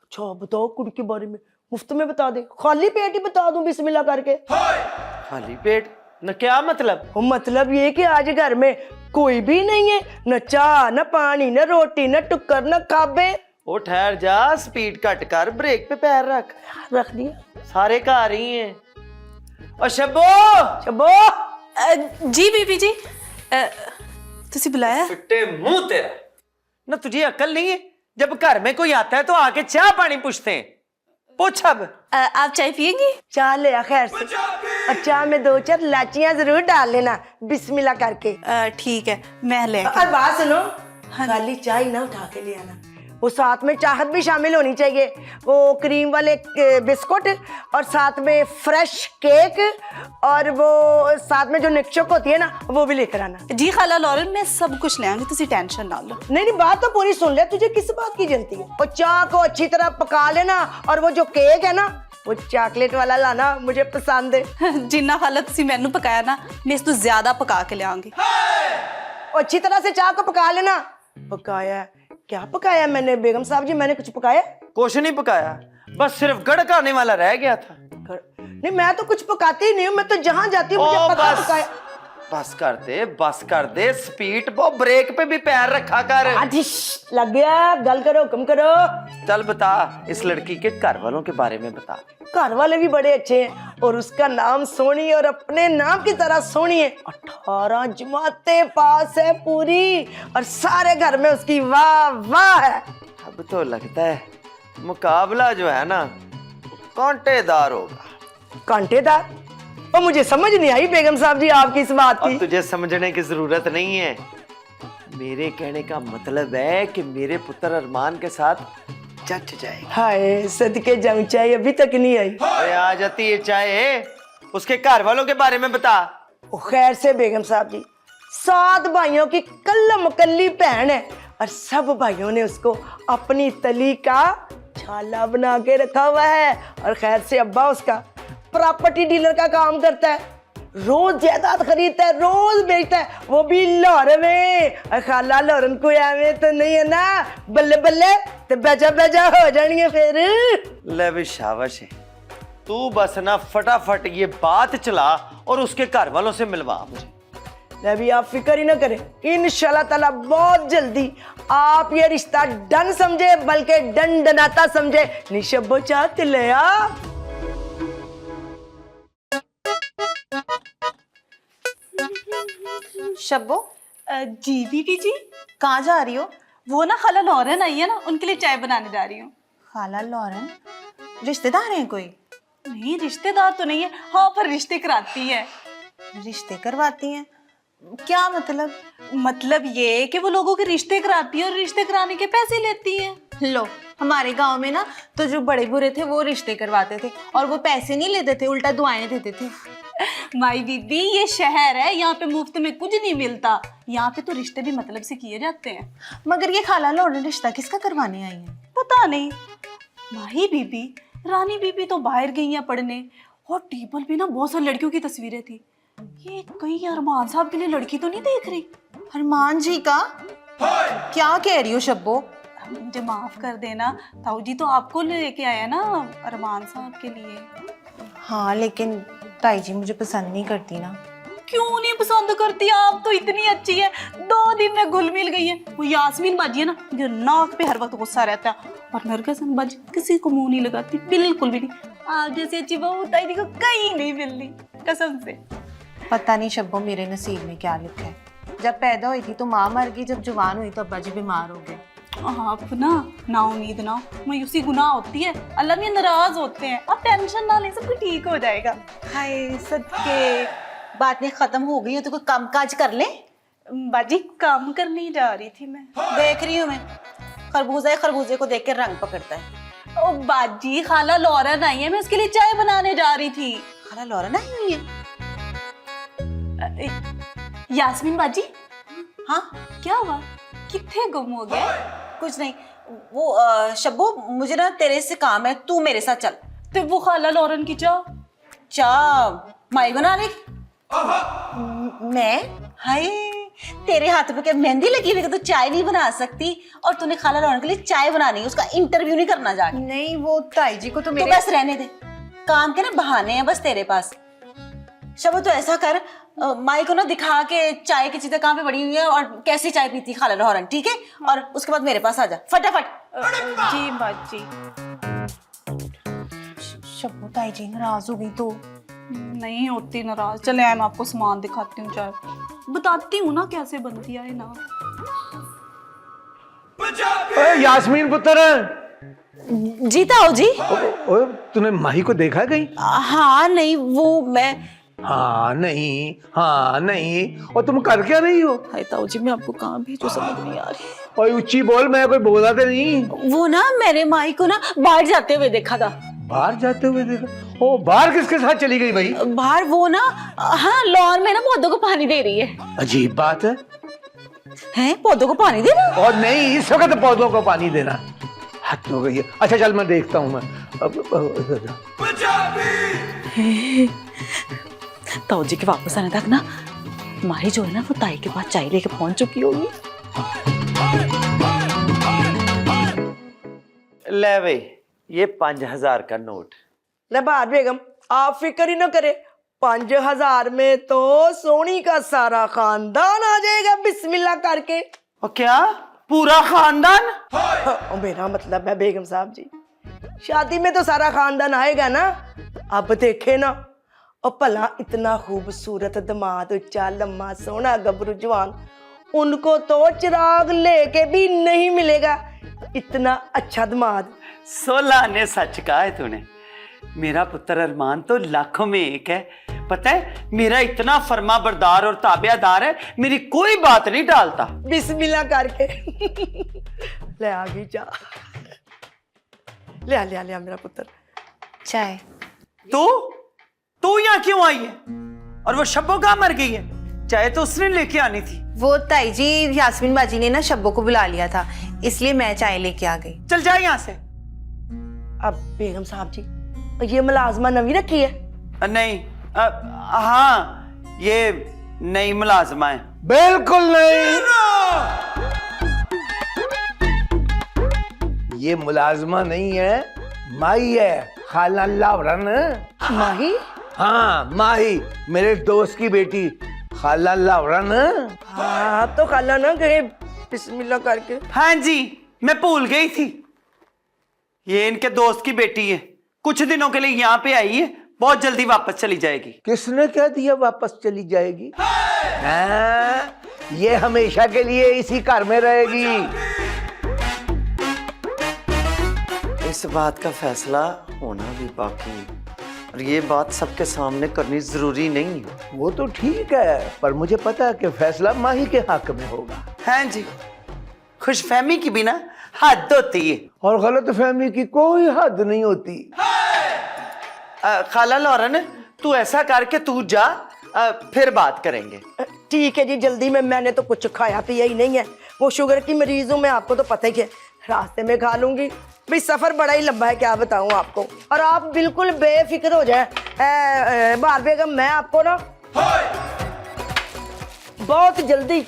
अच्छा बताओ कुड़ी के बारे में, मुफ्त में बता दे, खाली पेट ही बता दूं बिस्मिल्लाह करके। खाली पेट न? क्या मतलब? मतलब ये कि आज घर में कोई भी नहीं है, न चाह न पानी न रोटी न टुक्कर न खाबे। ओ ठहर जा, स्पीड कट कर, ब्रेक पे पैर रख दिया। सारे घर ही हैं। और शब्बो जी बीबी जी, तुसी बुलाया? फिट्टे मुंह तेरा, ना तुझे अकल नहीं है? जब घर में कोई आता है तो आके चाय पानी पूछते हैं। पूछ अब। आप चाय पिएंगी? चाय ले आ खैर से। और चाय में 2-4 लाचियां जरूर डाल लेना बिस्मिल्लाह करके। ठीक है, मैं ले और बात सुनो, खाली चाय ना उठा के ले आना, वो साथ में चाहत भी शामिल होनी चाहिए, वो क्रीम वाले बिस्कुट और साथ में फ्रेश केक और वो साथ में जो निकचोक होती है ना वो भी लेकर आना। जी खाला लॉरेन, मैं सब कुछ ले आऊंगी, तुसी टेंशन ना लो। नहीं बात तो पूरी सुन ले, तुझे किस बात की जल्दी है? वो चाय को अच्छी तरह पका लेना और वो जो केक है ना वो चॉकलेट वाला लाना, मुझे पसंद है। जिन्ना खाला तुसी मैनू पकाया ना, मैं इस तो ज्यादा पका के ले आऊंगी। अच्छी तरह से चाय को पका लेना। पकाया क्या पकाया मैंने बेगम साहब जी? मैंने कुछ पकाया? कुछ नहीं पकाया, बस सिर्फ गड़काने वाला रह गया था। नहीं मैं तो कुछ पकाती ही नहीं हूँ, मैं तो जहाँ जाती हूँ मुझे पता पकाया। बस कर दे स्पीड, वो ब्रेक पे भी पैर रखा कर। लग गया, गल करो, हुक्म करो। चल बता, इस लड़की के घर वालों के बारे में बता। घर वाले भी बड़े अच्छे हैं और उसका नाम सोनी और अपने नाम की तरह सोनी है। 18 जमातें पास है पूरी और सारे घर में उसकी वाह वाह है। अब तो लगता है मुकाबला जो है ना कांटेदार होगा। कांटेदार? और मुझे समझ नहीं आई बेगम साहब जी आपकी इस बात की। अब तुझे समझने की जरूरत नहीं है, मेरे कहने का मतलब है कि मेरे पुत्र अरमान के साथ जच जाए। हाय सदके जाऊं, चाय अभी तक नहीं आई। अरे आ जाती है चाय। उसके घर वालों के बारे में बता। खैर से बेगम साहब जी, 7 भाइयों की कल्लम कल्ली बहन है और सब भाइयों ने उसको अपनी तली का छाला बना के रखा हुआ है। और खैर से अब्बा उसका प्रॉपर्टी डीलर का काम करता है, रोज जायदाद खरीदता है, रोज बेचता है, वो भी लाहौर में। और खाला लाहौरन को एवं तो नहीं है ना, बल्ले बल्ले तो बेजा हो जानी है फिर। ले भी शाबाश है, तू बस ना फटाफट ये बात चला और उसके घर वालों से मिलवा मुझे। अभी आप फिक्र ही ना करें, इंशाल्लाह ताला बहुत जल्दी आप ये रिश्ता डन समझे बल्कि डन डनाता समझे। निशब्बो चाहते ले आ। शब्बो, जी बीबी जी, कहाँ जा रही हो? वो ना खाला लॉरेन आई है ना, उनके लिए चाय बनाने जा रही हूँ। खाला लॉरेन रिश्तेदार हैं कोई? नहीं रिश्तेदार तो नहीं है, हाँ पर रिश्ते कराती है। रिश्ते करवाती हैं? क्या मतलब? मतलब ये कि वो लोगों के रिश्ते कराती है और रिश्ते कराने के पैसे लेती है। लो, हमारे गांव में ना तो जो बड़े बुरे थे वो रिश्ते करवाते थे और वो पैसे नहीं लेते थे, उल्टा दुआएं देते थे। माई बीबी, ये शहर है, यहाँ पे मुफ्त में कुछ नहीं मिलता, यहाँ पे तो रिश्ते भी मतलब से किए जाते हैं। मगर ये खाला लॉरेन रिश्ता किसका करवाने आई है? पता नहीं। माही बीबी, रानी बीबी तो बाहर गई हैं पढ़ने और टेबल पे ना बहुत सारी लड़कियों की तस्वीरें थी। ये कहीं अरमान साहब के लिए लड़की तो नहीं देख रही? अरमान जी का? क्या कह रही हो शब्बो? मुझे माफ कर देना, ताऊ जी तो आपको लेके आया ना अरमान साहब के लिए। हाँ लेकिन ताई जी मुझे पसंद नहीं करती ना। क्यों नहीं पसंद करती? आप तो इतनी अच्छी है, 2 दिन में घुल मिल गई है। वो यास्मीन बाजी है ना, जो नाक पे हर वक्त गुस्सा रहता है और मेरे कसम बाजी किसी को मुंह नहीं लगाती, बिल्कुल भी नहीं। आप जैसी अच्छी बहू ताई जी को कहीं नहीं मिलनी, कसम से। पता नहीं शब्बो मेरे नसीब में क्या लिखा है। जब पैदा हुई थी तो माँ मर गई, जब जवान हुई तो अब्बा जी बीमार हो गए। आप ना उम्मीद ना हो, मायूसी गुनाह होती है, अल्लाह भी नाराज होते हैं। आप टेंशन ना लें, सब कुछ ठीक हो जाएगा। हाय सदके, बातें खत्म हो गई है तो कोई काम काज कर ले। बाजी काम करने जा रही थी मैं। देख रही हूँ मैं, खरबूजे को देख के रंग पकड़ता है। ओ बाजी, खाला लॉरेन आई है, मैं उसके लिए चाय बनाने जा रही थी। खाला लॉरेन आई हुई है? यास्मीन बाजी, हाँ क्या हुआ? कितने गुम हो गए? कुछ नहीं, वो शब्बो मुझे ना तेरे से काम है, तू मेरे साथ चल। तो वो खाला लॉरेन की चाय माई बना ले। मैं? हाय, तेरे हाथ पे क्या मेहंदी लगी हुई है? तो चाय नहीं बना सकती और तूने खाला लॉरेन के लिए चाय बनानी है, उसका इंटरव्यू नहीं करना जाके। नहीं वो ताई जी को तो मेरे। तो बस रहने दे, काम के ना बहाने हैं बस तेरे पास। शब्बो तो ऐसा कर, माई को ना दिखा के चाय की चीजें कहाँ पे पड़ी हुई है और कैसी चाय पीती खाला लॉरेन, ठीक है? और उसके बाद मेरे पास आ जा फटाफट। जी बाजी। शब्बो ताई जी नाराज हो गई तो? नहीं होती नाराज। चले आए, मैं आपको सामान दिखाती हूँ, चाय बताती हूँ ना कैसे बनती है ना। यास्मीन पुत्र। जी ताऊ जी। ओए, तूने माही को देखा कहीं? हाँ नहीं, वो मैं हाँ नहीं, हाँ नहीं, और तुम कर क्या रही हो? हाय ताऊ जी, मैं आपको कहाँ भेजूं, समझ नहीं आ रही। और ऊंची बोल, मैं कोई बोला तो नहीं। वो ना मैंने माई को ना बाहर जाते हुए देखा था। बाहर जाते हुए देखा? ओ, बाहर किसके साथ चली गई भाई? बाहर वो ना, हाँ, लॉन में ना पौधों को पानी दे रही है। अजीब बात है। हैं, पौधों को पानी देना? और नहीं, इस वक्त पौधों को पानी देना हद हो गई है। अच्छा चल, मैं देखता हूँ। मैं ताऊ जी के वापस आने तक ना माही जो है ना वो ताई के पास चाय लेके पहुंच चुकी होगी। ले भाई, ये 5000 का नोट। ले बहार बेगम, आप फिक्र ही ना करे, 5000 में तो सोनी का सारा खानदान आ जाएगा बिस्मिल्लाह करके। और क्या पूरा खानदान? और मेरा मतलब है बेगम साहब जी, शादी में तो सारा खानदान आएगा ना। अब देखे ना, और भला इतना खूबसूरत दामाद, उच्चा लम्मा सोना गबरू जवान, उनको तो चिराग लेके भी नहीं मिलेगा इतना अच्छा दामाद। 16 ने सच कहा है तूने। मेरा पुत्र अरमान तो लाखों में एक है। पता है, मेरा इतना फर्मा बरदार और ताबेदार है, मेरी कोई बात नहीं टालता। बिस्मिल्लाह करके ले आ गई चाह। ले आ मेरा पुत्र चाय। तू यहाँ क्यों आई है? और वो शब्बो कहाँ मर गई है? चाहे तो उसने लेके आनी थी। वो ताई जी, यास्मीन बाजी ने ना शब्बो को बुला लिया था, इसलिए मैं चाय लेके आ गई। चल जाए यहाँ से। अब बेगम साहब जी, ये मुलाजमा नवी रखी है? नहीं, हाँ, ये नई मुलाजमा है। बिल्कुल नहीं, ये मुलाजमा नहीं है, माही है, खाला लावरन। माही? हाँ, माही, मेरे दोस्त की बेटी खाला लावरन। हाँ तो खाला ना गए बिस्मिल्लाह करके। हाँ जी, मैं भूल गई थी, ये इनके दोस्त की बेटी है। कुछ दिनों के लिए यहाँ पे आई है, बहुत जल्दी वापस चली जाएगी। किसने कह दिया वापस चली जाएगी? हाँ, ये हमेशा के लिए इसी घर में रहेगी। इस बात का फैसला होना भी बाकी है, और ये बात सबके सामने करनी जरूरी नहीं है। वो तो ठीक है, पर मुझे पता है कि फैसला माही के हक में होगा। हाँ जी, खुशफहमी की भी ना हद होती है, और गलतफहमी की कोई हद नहीं होती। खाला लौरन, तू ऐसा करके तू जा, फिर बात करेंगे। ठीक है जी, जल्दी में। मैंने तो कुछ खाया पिया ही नहीं है, वो शुगर की मरीज हूँ मैं, आपको तो पता ही है, रास्ते में खा लूंगी। भाई सफर बड़ा ही लंबा है, क्या बताऊं आपको। और आप बिल्कुल बेफिक्र हो जाए बहार बेगम, मैं आपको ना बहुत जल्दी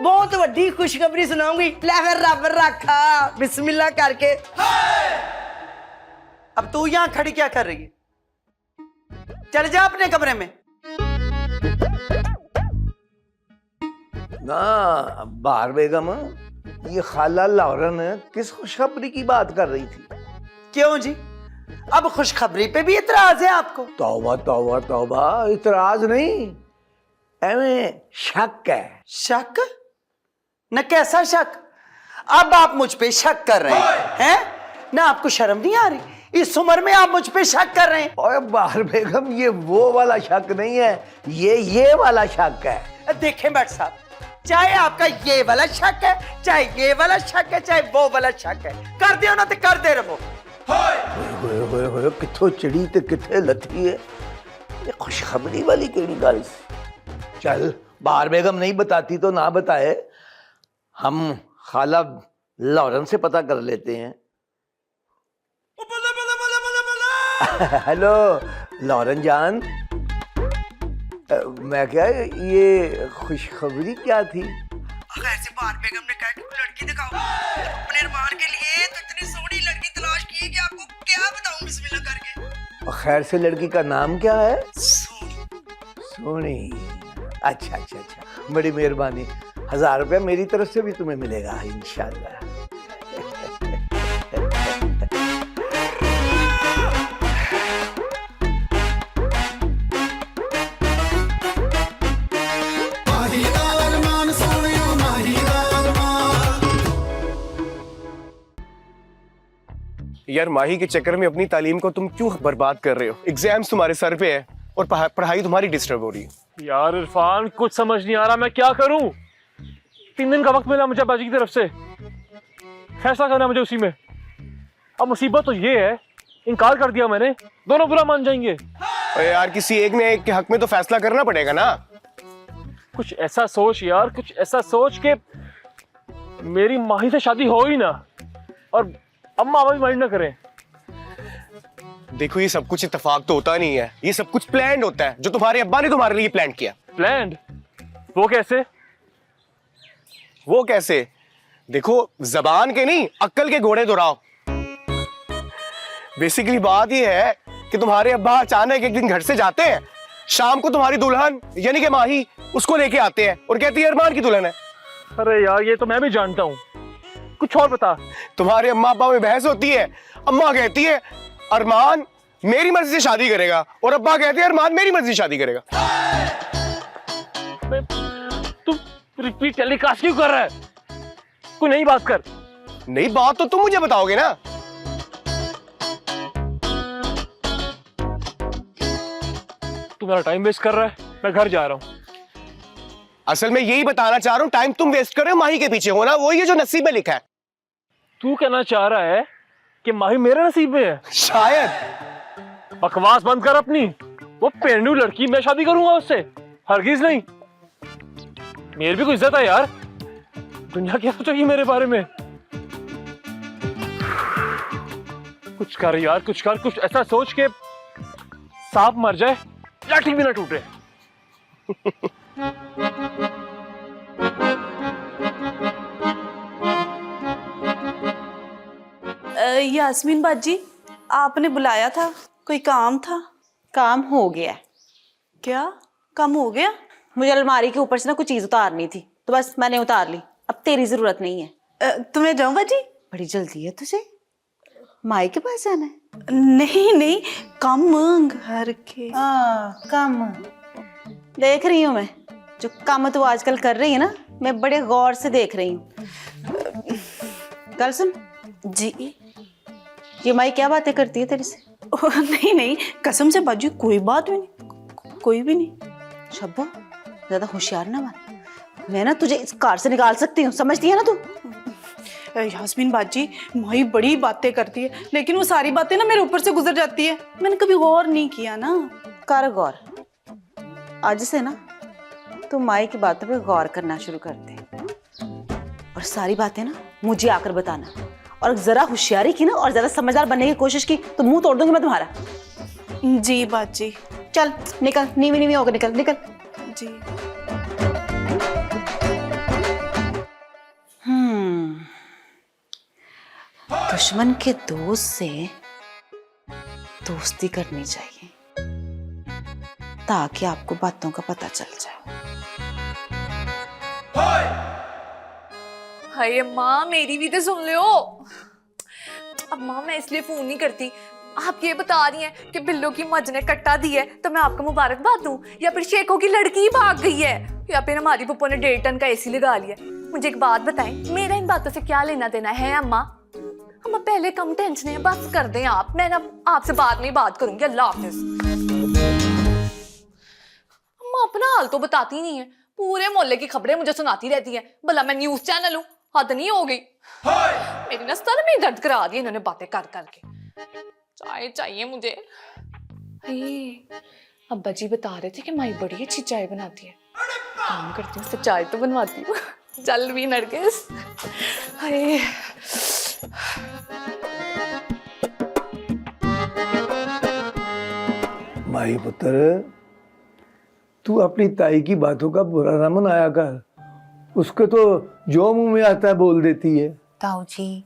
बहुत बड़ी खुशखबरी सुनाऊंगी। ले फिर रब रखा, बिस्मिल्लाह करके। अब तू यहाँ खड़ी क्या कर रही है? चल जा अपने कमरे में। ना बार बेगम, ये खाला लावरन किस खुशखबरी की बात कर रही थी? क्यों जी, अब खुशखबरी पे भी इतराज है आपको? तौबा तौबा तौबा, इतराज नहीं, एवं शक है। शक? न कैसा शक? अब आप मुझ पे शक कर रहे हैं? ना आपको शर्म नहीं आ रही? इस उम्र में आप मुझ पे शक कर रहे हैं? और बार बेगम, ये वो वाला शक नहीं है, ये वाला शक है। देखें भट्ट साहब, चाहे आपका ये वाला शक है, चाहे ये वाला शक है, चाहे वो वाला शक है, कर दियो ना तो कर दे रहो। होए किथों चिड़ी ते किथे लथी है, ये खुशखबरी वाली केड़ी गल सी? चल, बार बेगम नहीं बताती तो ना बताए, हम खाला लॉरेन से पता कर लेते हैं। हेलो लॉरेन जान, मैं क्या, ये खुशखबरी क्या थी? ऐसे बार बेगम ने कहा कि लड़की दिखाओ अपने अरमान के लिए, तो इतनी सोहनी लड़की तलाश की है कि आपको क्या बताऊं बिस्मिल्लाह करके। और खैर से लड़की का नाम क्या है? सोनी। अच्छा, बड़ी मेहरबानी। 1000 रुपया मेरी तरफ से भी तुम्हें मिलेगा इंशाल्लाह। यार माही के चक्कर में अपनी तालीम को तुम क्यों बर्बाद कर रहे हो? एग्जाम्स तुम्हारे सर पे है, और पढ़ाई तुम्हारी डिस्टर्ब हो रही है। यार इरफान, कुछ समझ नहीं आ रहा, मैं क्या करूं? 3 दिन का वक्त मिला मुझे बाजी की तरफ से, फैसला करना मुझे उसी में। अब मुसीबत तो ये है, इनकार कर दिया मैंने, दोनों बुरा मान जाएंगे। अरे यार, किसी एक ने एक के हक में तो फैसला करना पड़ेगा ना। कुछ ऐसा सोच यार, कुछ ऐसा सोच के मेरी माही से शादी हो ही ना और अम्मा भी माइंड ना करें। देखो, ये सब कुछ इत्तेफाक तो होता नहीं है, ये सब कुछ प्लान्ड होता है, जो तुम्हारे अब्बा ने तुम्हारे लिए प्लान किया। प्लान्ड? वो कैसे? वो कैसे? देखो, जबान के नहीं, अक्ल के घोड़े दोहराओ। बेसिकली बात ये है कि तुम्हारे अब्बा अचानक एक दिन घर से जाते हैं, शाम को तुम्हारी दुल्हन यानी कि माही उसको लेके आते हैं और कहती है अरमान की दुल्हन है। अरे यार, ये तो मैं भी जानता हूँ, कुछ और बता। तुम्हारे अम्मा अब्बा में बहस होती है, अम्मा कहती है अरमान मेरी मर्जी से शादी करेगा और अब्बा कहते हैं अरमान मेरी मर्जी से शादी करेगा। तू रिपीट टेलीकास्ट क्यों कर रहा है? कोई नई बात कर। नई बात तो तुम मुझे बताओगे ना। तू मेरा टाइम वेस्ट कर रहा है, मैं घर जा रहा हूँ। असल में यही बताना चाह रहा हूँ, टाइम तुम वेस्ट कर रहे हो माही के पीछे, होना वही है जो नसीब में लिखा है। तू कहना चाह रहा है कि माही मेरे नसीब में है? शायद। बकवास बंद कर अपनी। वो पेंडू लड़की, मैं शादी करूंगा उससे? हरगिज नहीं। मेरी भी कोई इज्जत है यार, दुनिया क्या सोचेगी मेरे बारे में? कुछ कर यार, कुछ कर, कुछ ऐसा सोच के सांप मर जाए, लाठी भी ना टूटे। यास्मीन बाजी, आपने बुलाया था, कोई काम था? काम हो गया है। क्या काम हो गया? मुझे अलमारी के ऊपर से ना कुछ चीज उतारनी थी, तो बस मैंने उतार ली, अब तेरी जरूरत नहीं है। तुम्हें जाऊं बाजी? बड़ी जल्दी है तुझे, माई के पास जाना है? नहीं नहीं, काम घर के। काम देख रही हूँ मैं, जो काम तू आजकल कर रही है ना, मैं बड़े गौर से देख रही हूँ। कल सुन जी, ये माई क्या बातें करती है तेरे से? नहीं नहीं, कसम से बाजी कोई बात भी नहीं, कोई भी नहीं। शब्बा, ज्यादा होशियार ना बन, मैं ना तुझे इस कार से निकाल सकती हूँ, समझती है ना तू? यास्मीन बाजी, माई बड़ी बातें करती है, लेकिन वो सारी बातें ना मेरे ऊपर से गुजर जाती है, मैंने कभी गौर नहीं किया ना। कर गौर, आज से ना तू माई की बातों पे गौर करना शुरू कर दे, और सारी बातें ना मुझे आकर बताना, और जरा होशियारी की ना और ज्यादा समझदार बनने की कोशिश की तो मुंह तोड़ दूंगी मैं तुम्हारा। जी बाजी। चल निकल, नीवी नीवी होकर निकल निकल। जी। दुश्मन के दोस्त से दोस्ती करनी चाहिए ताकि आपको बातों का पता चल जाए। हाय माँ, मेरी भी तो सुन लो। अब माँ, मैं इसलिए फोन नहीं करती, आप ये बता रही हैं कि बिल्लो की मज ने कट्टा दी है तो मैं आपको मुबारकबाद दूं, या फिर शेखों की लड़की ही भाग गई है, या फिर हमारी पप्पो ने 1.5 टन का एसी लगा लिया? मुझे एक बात बताएं, मेरा इन बातों से क्या लेना देना है अम्मा? अम्मा पहले कम टेंशन है, बस कर दें आप, मैं ना आपसे बाद में बात करूंगी। अल्लाह हाफिज। अम्मा अपना हाल तो बताती नहीं है, पूरे मोहल्ले की खबरें मुझे सुनाती रहती है। भला मैं न्यूज चैनल हूँ? हद नहीं हो गई? मेरी ना सर में दर्द करा दी इन्होंने बातें कर करके। चाय चाहिए मुझे। अब्बा जी बता रहे थे कि माई बड़ी अच्छी चाय बनाती है, काम करती हूँ तो चाय तो बनवाती हूँ। चल भी नरगिस। हाय माही पुत्र, तू अपनी ताई की बातों का बुरा ना मनाया कर, उसको तो जो मुंह में आता है बोल देती है। ताऊ जी,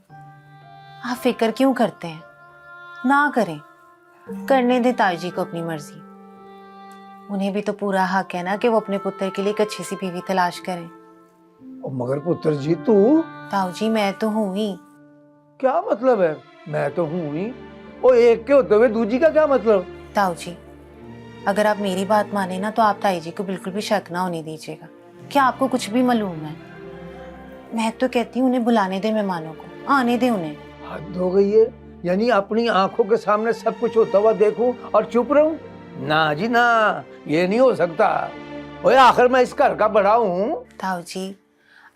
आप फिक्र क्यों करते हैं? ना करें, करने दे ताऊ जी को अपनी मर्जी। उन्हें भी तो पूरा हक है ना कि वो अपने पुत्र के लिए एक अच्छी सी बीवी तलाश करें। मगर पुत्र जी तू। ताऊ जी, मैं तो हूं ही। क्या मतलब है मैं तो हूं ही? और एक के होते हुए दूजी का क्या मतलब? ताऊ जी, अगर आप मेरी बात माने ना तो आप ताई जी को बिल्कुल भी शक ना होने दीजिएगा। क्या आपको कुछ भी मालूम है? मैं तो कहती हूँ उन्हें बुलाने दे, मेहमानों को आने दे उन्हें। हद हो गई है, यानी अपनी आंखों के सामने सब कुछ होता हुआ देखूं और चुप रहूं? ना जी ना, ये नहीं हो सकता। ओए आखिर मैं इस घर का बड़ा हूँ। ताऊ जी,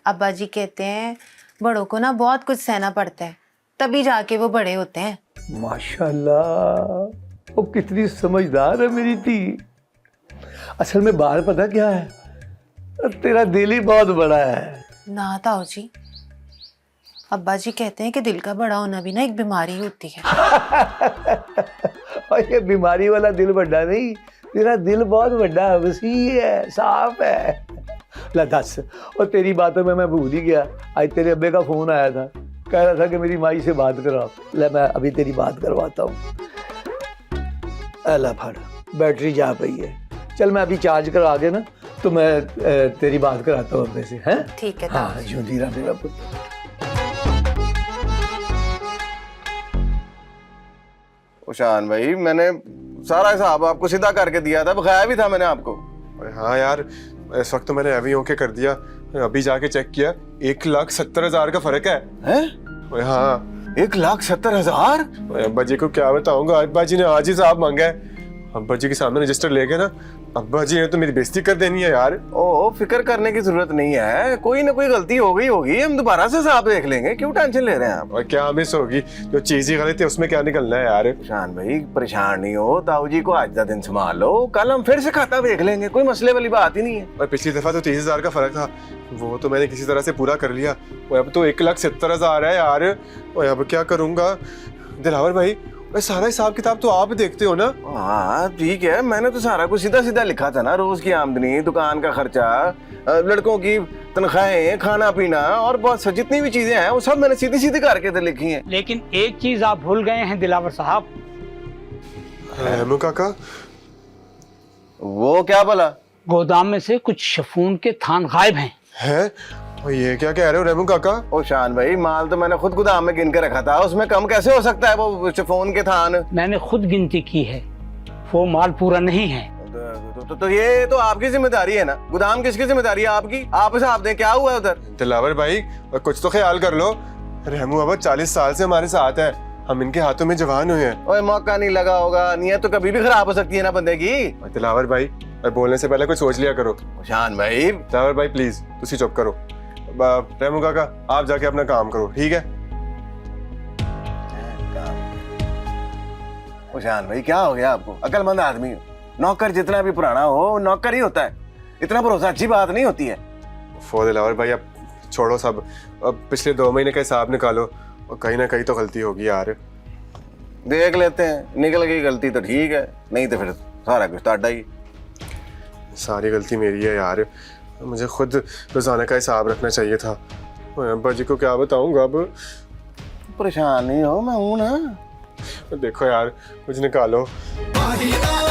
अब्बा जी कहते हैं बड़ों को ना बहुत कुछ सहना पड़ता है, तभी जाके वो बड़े होते हैं। माशाल्लाह, वो कितनी समझदार है मेरी थी। असल में बाहर पता क्या है, तेरा दिल ही बहुत बड़ा है। ना ताऊ जी, अब्बा जी कहते हैं कि दिल का बड़ा होना भी ना एक बीमारी होती है। और ये बीमारी वाला दिल बड़ा नहीं, तेरा दिल बहुत बड़ा है, वसी है, साफ है। ला दस, और तेरी बातों में मैं भूल ही गया। आज तेरे अब्बे का फोन आया था, कह रहा था कि मेरी माई से बात कराओ। ले मैं अभी तेरी बात करवाता हूँ। अल्लाह फड़, बैटरी जा पई है। चल मैं अभी चार्ज करा के ना तो मैं तेरी बात कराता हूँ अब्बे से, हैं? ठीक है। हाँ, यूं रहा मेरा पुत्र। उशान भाई, मैंने सारा हिसाब आपको सीधा करके दिया था, बकाया भी था मैंने आपको। अरे हाँ यार, इस वक्त तो मैंने अभी होके कर दिया, अभी जाके चेक किया, 1,70,000 का फर्क है। हैं? हाँ, 1,70,000? अब्बा जी को क्या बताऊंगा, अब्बा जी ने आज ही साहब मांगा है। अब्बा जी के सामने रजिस्टर लेके ना, अब्बा जी ने तो मेरी बेइज्जती कर देनी है यार। ओ, फिक्र करने की जरूरत नहीं है, कोई ना कोई गलती हो गई होगी, हम दोबारा से हिसाब देख लेंगे, क्यों टेंशन ले रहे हैं आप? और क्या मिस होगी, जो चीज ही गलत है उसमें क्या निकलना है यार। उशान भाई परेशान नहीं हो, ताऊ जी को आज का दिन संभाल लो, कल हम फिर से खाता देख लेंगे, कोई मसले वाली बात ही नहीं है। और पिछली दफा तो 30,000 का फर्क था, वो तो मैंने किसी तरह से पूरा कर लिया। और अब तो 1,70,000 है यार, और अब क्या करूंगा। दिलावर भाई, सारा हिसाब किताब तो आप देखते हो ना? हाँ ठीक है, मैंने तो सारा कुछ सीधा सीधा लिखा था ना, रोज की आमदनी, दुकान का खर्चा, लड़कों की तनख्वाहें, खाना पीना और बहुत जितनी भी चीजें हैं वो सब मैंने सीधी सीधी करके तो लिखी हैं। लेकिन एक चीज आप भूल गए हैं दिलावर साहब। रहमू काका, वो क्या बोला? गोदाम में से कुछ शफून के थान गायब हैं। है? और ये क्या कह रहे हो रहमू काका? ओ शान भाई, माल तो मैंने खुद गोदाम में गिन के रखा था, उसमें कम कैसे हो सकता है वो फोन के थान? मैंने खुद गिनती की है, वो माल पूरा नहीं है। तो ये तो आपकी जिम्मेदारी है ना, गोदाम किसकी जिम्मेदारी है? आपकी। आप हिसाब दें क्या हुआ है उधर। दिलावर भाई, कुछ तो ख्याल कर लो। रहमू अब 40 साल से हमारे साथ है, हम इनके हाथों में जवान हुए हैं। ओए मौका नहीं लगा होगा, नीयत तो कभी भी खराब हो सकती है ना बंदे की। दिलावर भाई, बोलने से पहले कुछ सोच लिया करो। शान भाई, दिलावर भाई प्लीज तुसी चुप करो। रहमू काका, आप जाके अपना काम करो, ठीक है? शान भाई क्या हो गया आपको? अकलमंद आदमी हो, नौकर जितना भी पुराना हो नौकर ही होता है, इतना भरोसा अच्छी बात नहीं होती है। दिलावर भाई अब छोड़ो सब, अब पिछले 2 महीने का हिसाब निकालो, और कहीं ना कहीं तो गलती होगी यार। देख लेते हैं, निकल गई गलती तो ठीक है, नहीं तो फिर सारा कुछ टाटा ही। सारी गलती मेरी है यार, मुझे खुद रोजाना का हिसाब रखना चाहिए था। अब्बा जी को क्या बताऊंगा अब? परेशान नहीं हो, मैं हूं ना। देखो यार, कुछ निकालो। माही रान